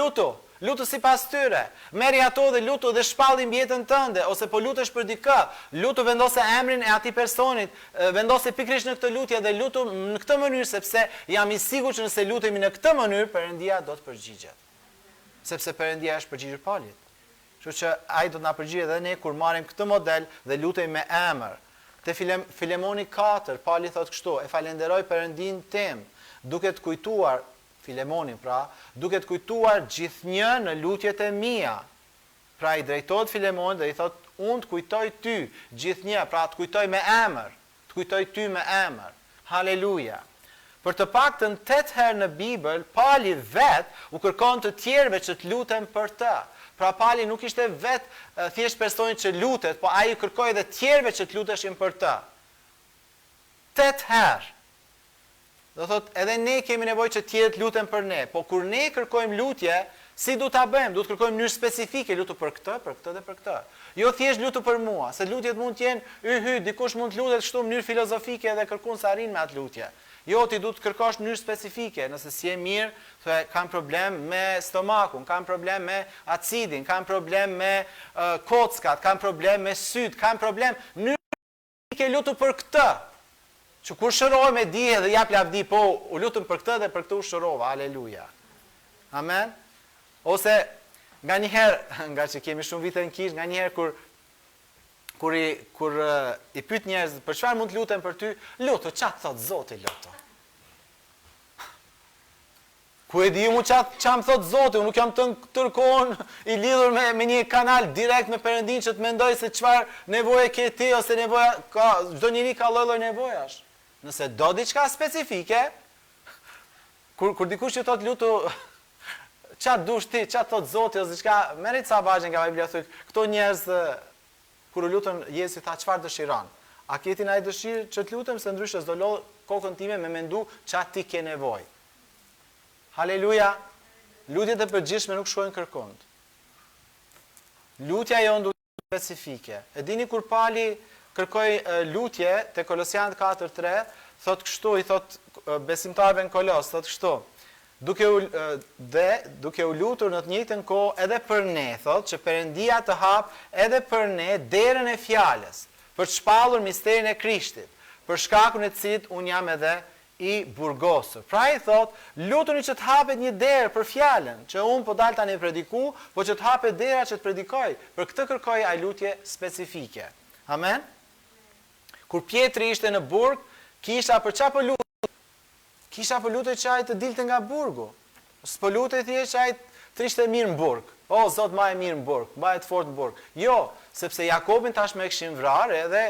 lutu sipas tyre. Merri ato dhe lutu dhe shpalli mbi jetën tënde, ose po lutesh për dikë, lutu vendose emrin e atij personit, vendose pikërisht në këtë lutje dhe lutu në këtë mënyrë sepse jam i sigurt që nëse lutemi në këtë mënyrë, Perëndia do të përgjigjet. Sepse Perëndia është përgjigjur Palit. Kështu që ai do të na përgjigjet edhe ne kur marrim këtë model dhe lutemi me emër. Te Filemoni 4, Pali thotë kështu: e falenderoj Perëndin tim, duke të kujtuar Filemonin pra, duke të kujtuar gjithnjë në lutjet e mia. Pra i drejtohet Filemonit dhe i thot, unë të kujtoj ty gjithnjë, pra të kujtoj me emër, të kujtoj ty me emër. Haleluja. Për të paktën 8 herë në Bibël, Pali vet u kërkon të tjerëve që të lutem për të. Pra Pali nuk ishte vetë thjesht personi që lutet, po ai kërkoi edhe tjerëve që të luteshin për të. 8 herë. Do thot, edhe ne kemi nevojë që tjerët luten për ne, po kur ne kërkojmë lutje, si du ta bëjmë? Du të kërkojmë në mënyrë specifike, lutu për këtë dhe për këtë. Jo thjesht lutu për mua, se lutjet mund të jenë dikush mund të lutet kështu në mënyrë filozofike dhe kërkon se arrin me atë lutje. Jo, ti du të kërkosh në mënyrë specifike, nëse si e mirë, thua kam problem me stomakun, kam problem me acidin, kam problem me kockat, kam problem me syt, kam problem në mënyrë specifike lutu për këtë. Që kur shëroj me dije dhe jap lavdi, po u lutëm për këtë dhe për këtë u shërova, aleluja. Amen? Ose nga njëherë, nga që kemi shumë vite në kish, nga njëherë kur i pyet njerëz për çfarë mund të lutem për ty, lutu, çfarë thot Zoti lutu. Ku e di mu çfarë më thot Zoti, unë nuk jam tërkohën i lidhur me një kanal direkt me Perëndin që të mendoj se çfarë nevoje ke ti ose nevoja ka, çdo njeri ka lloj nevojash. Nëse do diçka specifike, kur dikush që thot lutu, çfarë dush ti, çfarë thot Zoti ose diçka, merri ca vazhdim nga Bibla thotë, këto njerëz kur u lutën Jezusi tha çfarë dëshiron. A ke ti ndaj dëshirë që të lutem se ndryshe s'do lodh kokën time me mendu çfarë ti ke nevojë. Haleluja. Lutjet e përgjithshme nuk shkojnë kërkund. Lutja jonë duhet të jetë specifike. E dini kur Pali kërkoi lutje te Kolosianët 4:3, thot kështu, i thot besimtarëve në Kolos, thot kështu: duke u lutur në të njëjtën kohë edhe për ne, thot, që Perëndia të hap edhe për ne derën e fjalës, për të shpallur misterin e Krishtit, për shkakun e të cilit unë jam edhe i burgosur. Pra i thot, lutuni që të hapet një derë për fjalën, që unë po dal tani prediku, po që të hapet dera që të predikoj. Për këtë kërkoi ai lutje specifike. Amen. Kur Pietri ishte në burg, kisha për çfarë po lutet? Kisha po lutet që ai të dilte nga burgu. S'po lutet thjesht që ai të ishte mirë në burg. O Zot, ma e mirë në burg, ma e të fortë në burg. Jo, sepse Jakobin tashmë e kishin vrarë edhe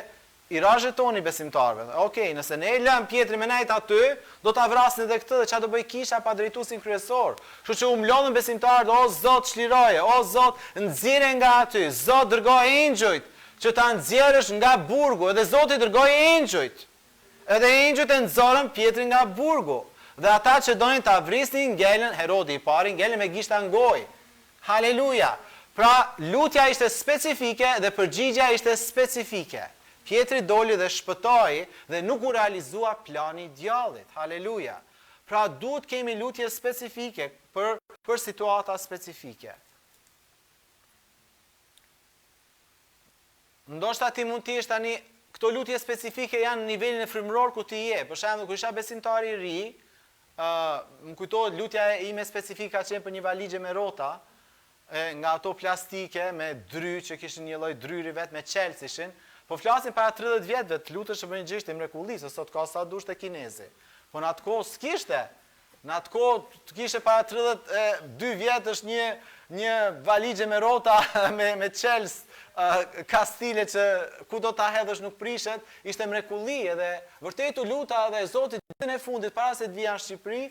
i razhetoni besimtarëve. Okej, nëse ne e lëm Pietrin me nejt aty, do ta vrasin edhe këtë dhe çfarë do bëj kisha pa drejtuesin kryesor. Kështu që u mlodhën besimtarët, o Zot çliroje, o Zot nxjerrë nga aty, Zot dërgoi engjujt që ta nxjerrësh nga burgu, edhe Zoti dërgoi engjujt. Edhe engjujt e nxorën Pietrin nga burgu. Dhe ata që donin ta vrisnin ngelën, Herodi i pari ngelën me gishta në gojë. Haleluja. Pra lutja ishte specifike dhe përgjigjja ishte specifike. Pietri doli dhe shpëtoi dhe nuk u realizua plani i djallit. Haleluja. Pra duhet kemi lutje specifike për situata specifike. Ndoshta ti mund të jesh tani, këto lutje specifike janë në nivelin e frymëror ku ti je. Për shembull, kur isha besimtar i ri, më kujtohet lutja ime specifike ka qenë për një valixhe me rrota, nga ato plastike me dry që kishin një lloj dryri vet me Chelsea ishin. Po flasim para 30 vjetëve, të lutesh për një gjë të mrekullisë, sot ka sa dush te kinezi. Po në atë kohë s'kishte. Në atë kohë të kishe para 32 vjetë është një valigje me rota, me qels, kastile që ku do ta hedhësh nuk prishet, ishte mrekulli edhe vërtet u luta dhe Zoti ditën e fundit para se të vija në Shqipëri,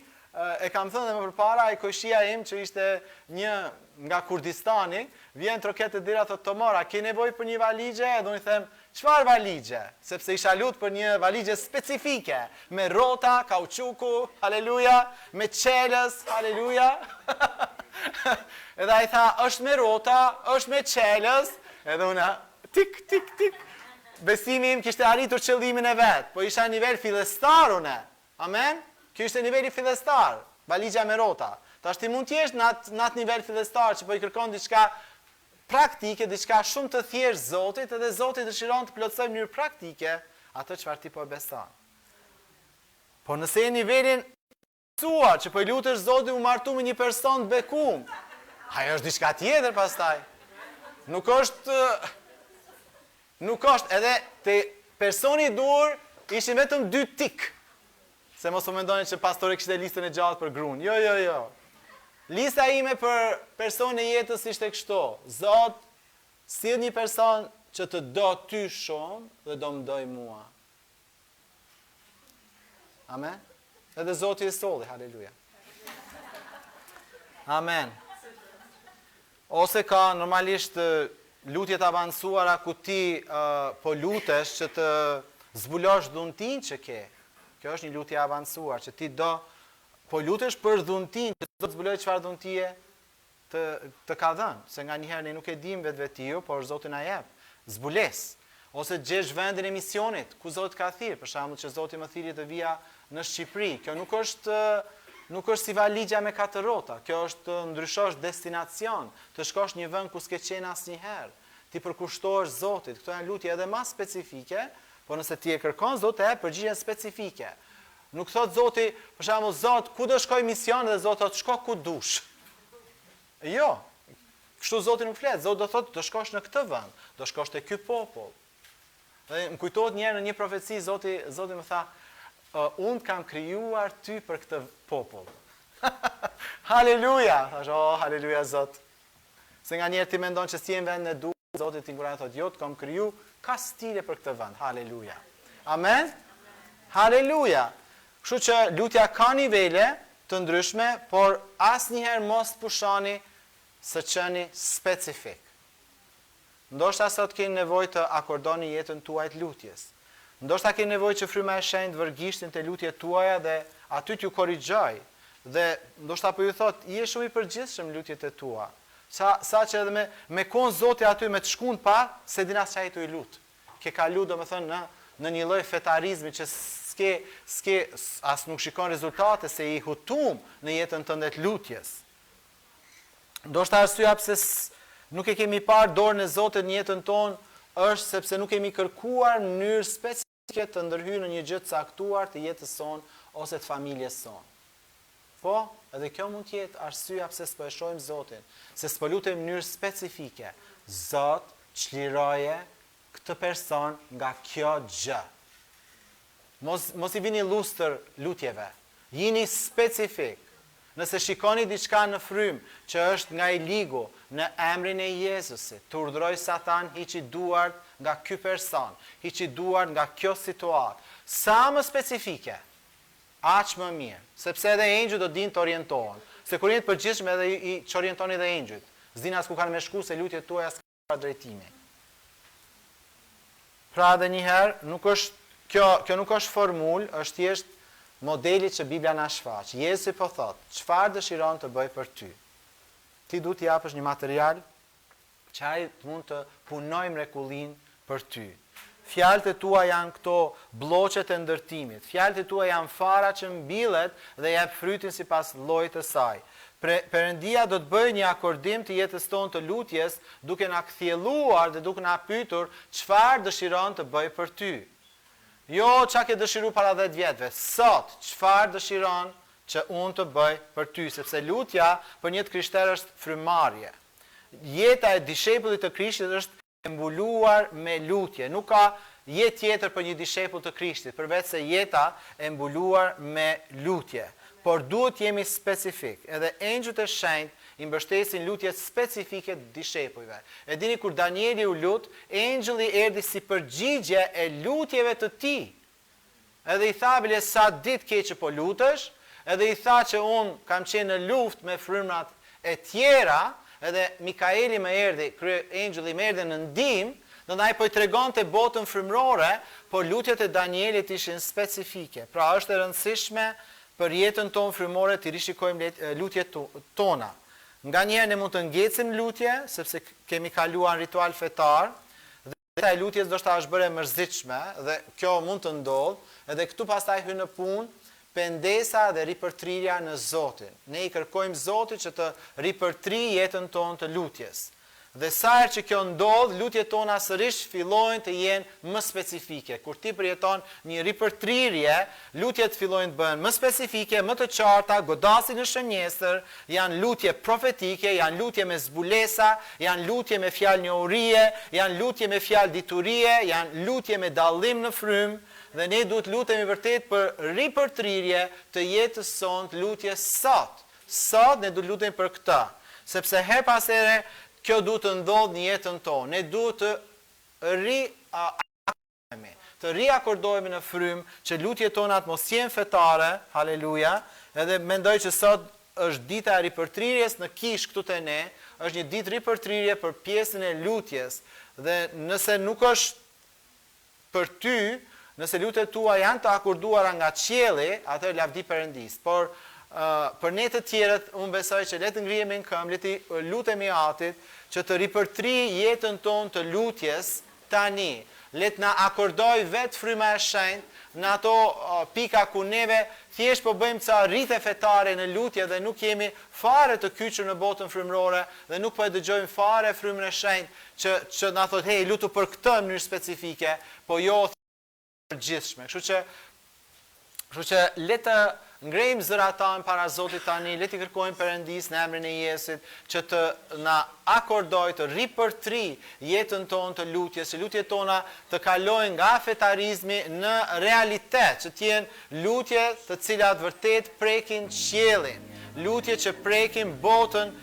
e kam thënë dhe më përpara, ai koshia im që ishte një nga Kurdistani, vjen troket e dira thotë Tomora, ke nevojë për një valigje? Edhe unë i them, çfarë valigje? Sepse isha lut për një valigje specifike, me rrota, kauçuku, haleluja, me çelës, haleluja. Edhe ai tha, është me rrota, është me çelës, edhe unë tik tik tik. Besimi im kishte arritur qëllimin e vet, po isha në nivel fillestar unë. Amen. Kjo ishte niveli fillestar, valigja me rrota. Tash ti mund t'jesh në atë nivel fillestar që po i kërkon diçka praktike, diçka shumë të thjeshtë Zotit, edhe Zoti dëshiron të plotësoj në mënyrë praktike atë çfarë ti po beson. Po nëse je nivelin mësuar që po i lutesh Zotit u martu me një person të bekum, ajo është diçka tjetër pastaj. Nuk është edhe te personi i dur ishin vetëm 2 tik. Se mos u mendoni që pastori kishte listën e gjatë për gruan. Jo. Lista ime për personin e jetës ishte kështu. Zot, sill një person që të do ty shumë dhe do më doj mua. Amen. Edhe Zoti e solli, haleluja. Amen. Ose ka normalisht lutje të avancuara ku ti po lutesh që të zbulosh dhuntin që ke. Kjo është një lutje avancuar, që ti do po lutesh për dhuntin, që do të zbuloj çfarë dhuntie të ka dhënë, se nga njëherë ne nuk e dim vetvetiu, por Zoti na jep zbules. Ose gjesh vendin e misionit, ku Zoti ka thirrë, për shembull që Zoti më thirrje të vija në Shqipëri. Kjo nuk është si valigja me 4 rrota, kjo është të ndryshosh destinacion, të shkosh një vend ku s'ke qenë asnjëherë. Ti përkushtohesh Zotit. Këto janë lutje edhe më specifike. Po nëse ti e kërkon, Zoti e përgjigjen specifike. Nuk thot Zoti, për shembull, Zot, ku do shkoj mision dhe Zoti thot shko ku dush. Jo. Kështu Zoti nuk flet. Zoti do thot do shkosh në këtë vend, do shkosh te ky popull. Dhe më kujtohet një herë në një profeci Zoti më tha, unë kam krijuar ty për këtë popull. Haleluja. Thash, haleluja Zot. Se nga njerë ti mendon që si e në vend në du, Zoti t'inkuran thot, jo, të kam kriju ka stile për këtë vend. Haleluja. Amen? Haleluja. Kështu që lutja ka nivele të ndryshme, por asnjëherë mos pushoni së qeni specifik. Ndoshta sot keni nevojë të akordoni jetën tuaj të lutjes. Ndoshta keni nevojë që fryma e shenjtë vërgishtin te lutjet tuaja dhe aty t'ju korrigjoj. Dhe ndoshta po ju thot, je shumë i përgjithshëm lutjet e tua. Sa që edhe me kon Zoti aty me të shkun pa, se din as çaj të i lut. Ke kalu domethënë në një lloj fetarizmi që s'ke as nuk shikon rezultate, se i hutum në jetën tënde të lutjes. Ndoshta arsyeja pse nuk e kemi parë dorën e Zotit në jetën tonë është sepse nuk kemi kërkuar në mënyrë specifike të ndërhyrë në një gjë të caktuar të jetës sonë ose të familjes sonë. Po, edhe kjo mund të jetë arsyeja pse s'po e shohim Zotin, se s'po lutem në mënyrë specifike. Zot, çliroje këtë person nga kjo gjë. Mos i vini lustër lutjeve. Jini specifik. Nëse shikoni diçka në frym që është nga i ligu në emrin e Jezusit, të urdhëroj Satan hiqi duart nga ky person, hiqi duart nga kjo situatë. Sa më specifike, aq më mirë, sepse edhe engjëjt do dinë të orientohen. Se kur jeni të përgjithshëm edhe i çorientoni edhe engjëjt. S'din as ku kanë me shku se lutjet tuaja s'ka drejtimi. Pra edhe një herë, kjo nuk është formulë, është thjesht modeli që Biblia na shfaq. Jezusi po thot, çfarë dëshiron të bëj për ty? Ti duhet t'i japësh një material që ai mund të punojë mrekullin për ty. Fjalët e tua janë këto bloqet e ndërtimit. Fjalët e tua janë fara që mbillet dhe jep frytin sipas llojit të saj. Perëndia do të bëjë një akordim të jetës tonë të lutjes, duke na kthjelluar dhe duke na pyetur çfarë dëshiron të bëj për ty. Jo çka ke dëshiruar para 10 vjetëve, sot çfarë dëshiron që unë të bëj për ty, sepse lutja për një krishter është frymarrje. Jeta e dishepullit të Krishtit është mbuluar me lutje. Nuk ka jetë tjetër për një dishepull të Krishtit, përveç se jeta e mbuluar me lutje. Por duhet jemi specifik. Edhe engjëjt e shenjtë i mbështesin lutjet specifike të dishepujve. E dini kur Danieli u lut, engjëlli erdhi si përgjigje e lutjeve të tij. Edhe i tha bile sa ditë ke që po lutesh, edhe i tha që unë kam qenë në luftë me frymrat e tjera, edhe Mikaeli më erdhi, engjëlli më erdhi në ndihmë, do ai po i tregonte botën frymërore, por lutjet e Danielit ishin specifike. Pra është e rëndësishme për jetën tonë frymërore të rishikojmë lutjet tona. Nganjëherë ne mund të ngecim lutje, sepse kemi kaluar në ritual fetar, dhe e lutjes ndoshta është bërë e mërzitshme, dhe kjo mund të ndodhë, edhe këtu pastaj hyn në punë pendesa dhe ripërtrirja në Zotin. Ne i kërkojmë Zotit që të ripërtri jetën tonë të lutjes. Dhe sa herë që kjo ndodh, lutjet tona sërish fillojnë të jenë më specifike. Kur ti përjeton një ripërtrirje, lutjet fillojnë të bëhen më specifike, më të qarta, godasin në shënjestër, janë lutje profetike, janë lutje me zbulesa, janë lutje me fjalë njohurie, janë lutje me fjalë diturie, janë lutje me dallim në frymë, dhe ne duhet lutemi vërtet për ripërtrirje të jetës sonë, lutje sot. Sot ne duhet lutemi për këtë, sepse her pas here kjo duhet të ndodhë në jetën tonë. Ne duhet të riakordojmë në frymë që lutjet tona mos jenë fetare, haleluja, edhe mendoj që sot është dita e ripërtrirjes në kish këtu te ne, është një ditë ripërtrirje për pjesën e lutjes, dhe nëse nuk është për ty, nëse lutjet tua janë të akorduara nga qielli, atëherë lavdi Perëndis. Por për ne të tjerët, unë besoj që le të ngrihemi në këmbë, le të lutemi Atit që të ripërtri jetën tonë të lutjes tani. Le të na akordoj vetë fryma e shenjtë në ato pika ku neve thjesht po bëjmë ca rrite fetare në lutje dhe nuk jemi fare të kyçur në botën frymërore dhe nuk po e dëgjojmë fare frymën e shenjtë që na thotë hey, lutu për këtë në mënyrë specifike, po jo përgjithshme. Kështu që le të ngrejmë zërat tanë para Zotit tani, le të kërkojmë Perëndis në emrin e Jezusit që të na akordoj të ripërtri jetën tonë të lutjes, që lutjet tona të kalojnë nga fetarizmi në realitet, që të jenë lutje të cilat vërtet prekin qiellin, lutje që prekin botën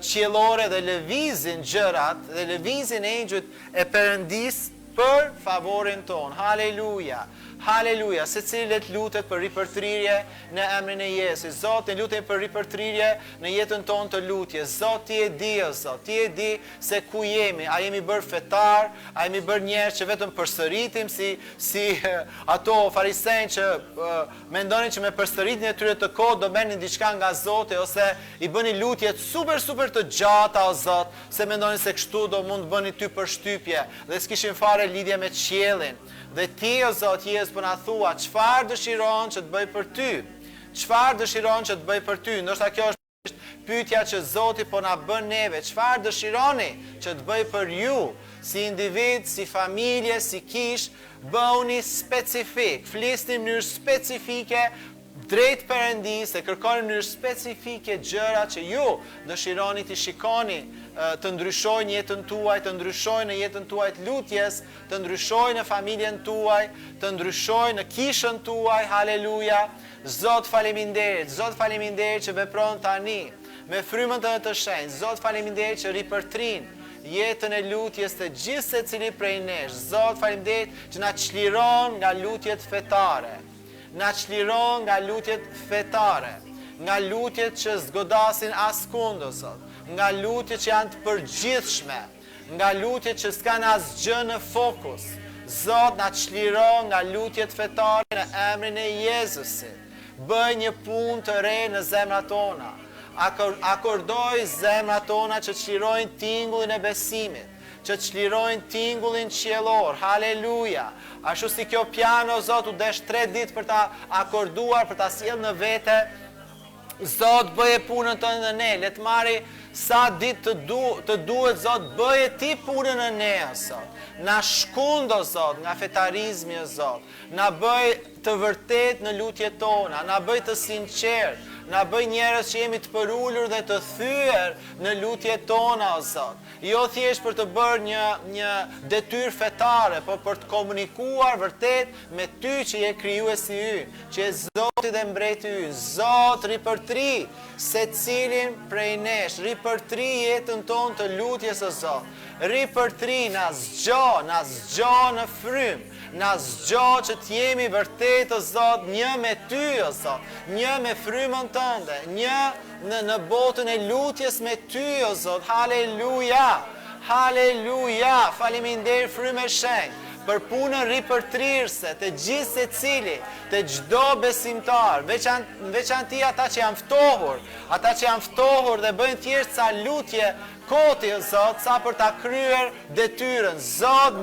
qiellore dhe lëvizin gjërat dhe lëvizin engjëjt e Perëndis për favorin tonë. Haleluja. Haleluja, se cili let lutet për ripërtrirje në emrin e Jezusit. Zot, ne lutem për ripërtrirje në jetën tonë të lutjes. Zot, ti e di, o Zot, ti e di se ku jemi. A jemi bërë fetar, a jemi bërë njerëz që vetëm përsëritim si ato farisejnë që mendonin që me përsëritjen e tyre të kohë do bënin diçka nga Zoti, ose i bënin lutjet super të gjata, o Zot, se mendonin se kështu do mund të bënin ty përshtypje dhe s'kishin fare lidhje me qiellin. Dhe ti, o Zot, Jezus, po na thua, çfarë dëshiron që të bëj për ty? Çfarë dëshiron që të bëj për ty? Ndoshta kjo është pyetja që Zoti po na bën neve. Çfarë dëshironi që të bëj për ju? Si individ, si familje, si kish, bëuni specifik. Flisni në mënyrë specifike drejt Perëndis, e kërkoni në mënyrë specifike gjëra që ju dëshironi të shikoni, të ndryshojnë jetën tuaj, të ndryshojnë në jetën tuaj të lutjes, të ndryshojnë në familjen tuaj, të ndryshojnë në kishën tuaj, haleluja. Zot faleminderit që vepron tani me frymën të shenjtë. Zot faleminderit që ripërtrin jetën e lutjes të gjithë secili prej nesh. Zot faleminderit që na çliron nga lutjet fetare. Na çliron nga lutjet fetare, nga lutjet që zgodasin askund, o Zot, nga lutjet që janë të përgjithshme, nga lutjet që s'kan asgjë në fokus. Zot, na çliron nga lutjet fetare në emrin e Jezusit. Bëj një punë të re në zemrat tona. Akordoj zemrat tona që çlirojnë tingullin e besimit, që çlirojnë tingullin qiellor. Haleluja. Ashtu si kjo piano, Zot, u desh 3 ditë për ta akorduar, për ta sjellë në vete. Zot, bëje punën tënde në ne. Le të marri sa ditë të duhet, Zot, bëje ti punën në ne, o Zot. Na shkund, o Zot, nga fetarizmi, o Zot. Na bëj të vërtet në lutjet tona, na bëj të sinqert, na bëj njerëz që jemi të përullur dhe të thyer në lutjet tona, o Zot. Jo thjesht për të bërë një detyrë fetare, por për të komunikuar vërtet me Ty që je krijuesi ynë, që je Zoti dhe mbreti ynë. Zot, ripërtri secilin prej nesh, ripërtri jetën tonë të lutjes, o Zot. Ripërtri, na zgjo në frym, na zgjo që t'jemi vërtet, o Zot, një me Ty, o Zot, një me frymën tënde, një në botën e lutjes me Ty, o Zot. Haleluja, haleluja, faleminderit frymë e shenjtë për punën ripërtrirëse të gjithë secili, të çdo besimtar, veçanti ata që janë ftohur dhe bëjnë thjesht sa lutje koti, o Zot, sa për ta kryer detyrën. Zot,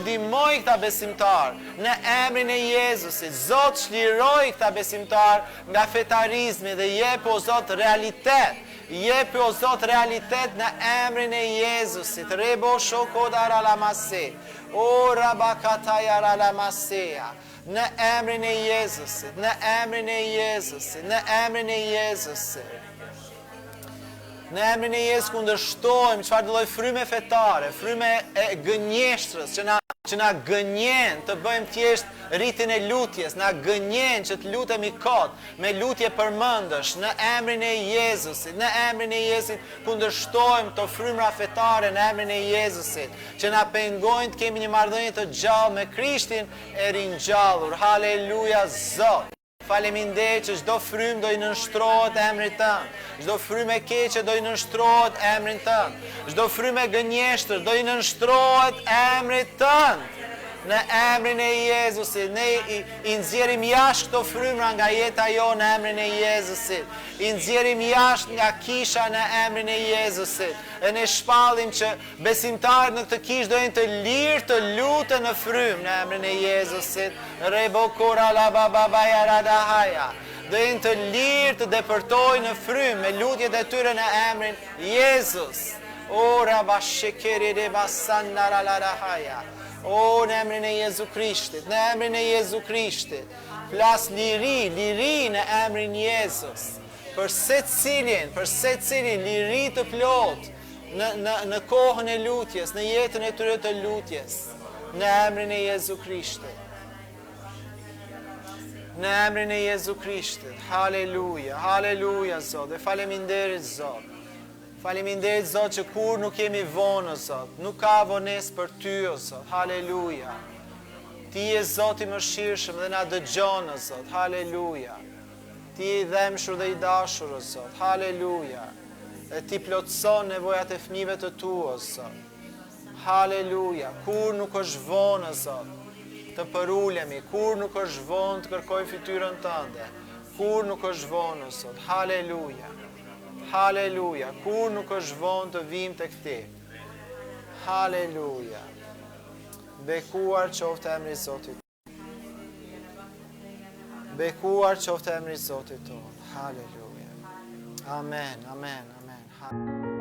ndihmoj këta besimtar në emrin e Jezusit. Zot, çliroj këta besimtar nga fetarizmi dhe jep, o Zot, realitet. Jepi, o Zot, realitet në emrin e Jezusit. Rebo shokodara la mase, o rabakatayara la masea. Në emrin e Jezusit, në emrin e Jezusit, në emrin e Jezusit. Në emrin e Jezusit kundërshtojmë çfarë do lloj fryme fetare, fryme e gënjeshtrës që na gënjen të bëjmë thjesht rritin e lutjes, na gënjen që të lutemi kot, me lutje përmendësh, në emrin e Jezusit, në emrin e Jezusit kundërshtojmë të frymra fetare në emrin e Jezusit, që na pengojnë të kemi një marrëdhënie të gjallë me Krishtin e ringjallur. Haleluja, Zot. Faleminderit që çdo frymë do i nënshtrohet emrit Tënd. Çdo frymë e keqe do i nënshtrohet emrit Tënd. Çdo frymë e gënjeshtër do i nënshtrohet emrit Tënd. Në emrin e Jezusit, ne i nxjerrim jashtë këto frymra nga jeta jonë në emrin e Jezusit. I nxjerrim jashtë nga kisha në emrin e Jezusit. E ne shpallim që besimtarët në këtë kishë dojnë të lirë të lutën në frymë në emrin e Jezusit. Rebokora la bababaja radahaya. Dojnë të lirë të depërtojnë në frymë me lutjet e tyre në emrin Jezus. Ora bashekeri de basandara la rahaya. O, në emrin e Jezu Krishtit, në emrin e Jezu Krishtit, flas liri në emrin Jezus, për secilin liri të plot, në kohën e lutjes, në jetën e tyre të lutjes, në emrin e Jezu Krishtit. Në emrin e Jezu Krishtit, haleluja, haleluja, Zot, dhe faleminderit, Zot. Faleminderit, Zot, që kur nuk jemi vonë, Zot, nuk ka vones për Ty, o Zot, haleluja. Ti je Zot i mëshirshëm dhe na dëgjon, o Zot, haleluja. Ti je i dhemshur dhe i dashur, o Zot, haleluja. E Ti plotëson nevojat e fëmijëve të Tu, o Zot, haleluja. Kur nuk është vonë, o Zot, të përulemi, kur nuk është vonë të kërkoj fytyrën Tënde, kur nuk është vonë, o Zot, haleluja. Haleluja, kur nuk është vonë të vim të këti. Haleluja. Bekuar qoftë emri Zotit. Bekuar qoftë emri Zotit tonë. Haleluja. Amen, amen, amen.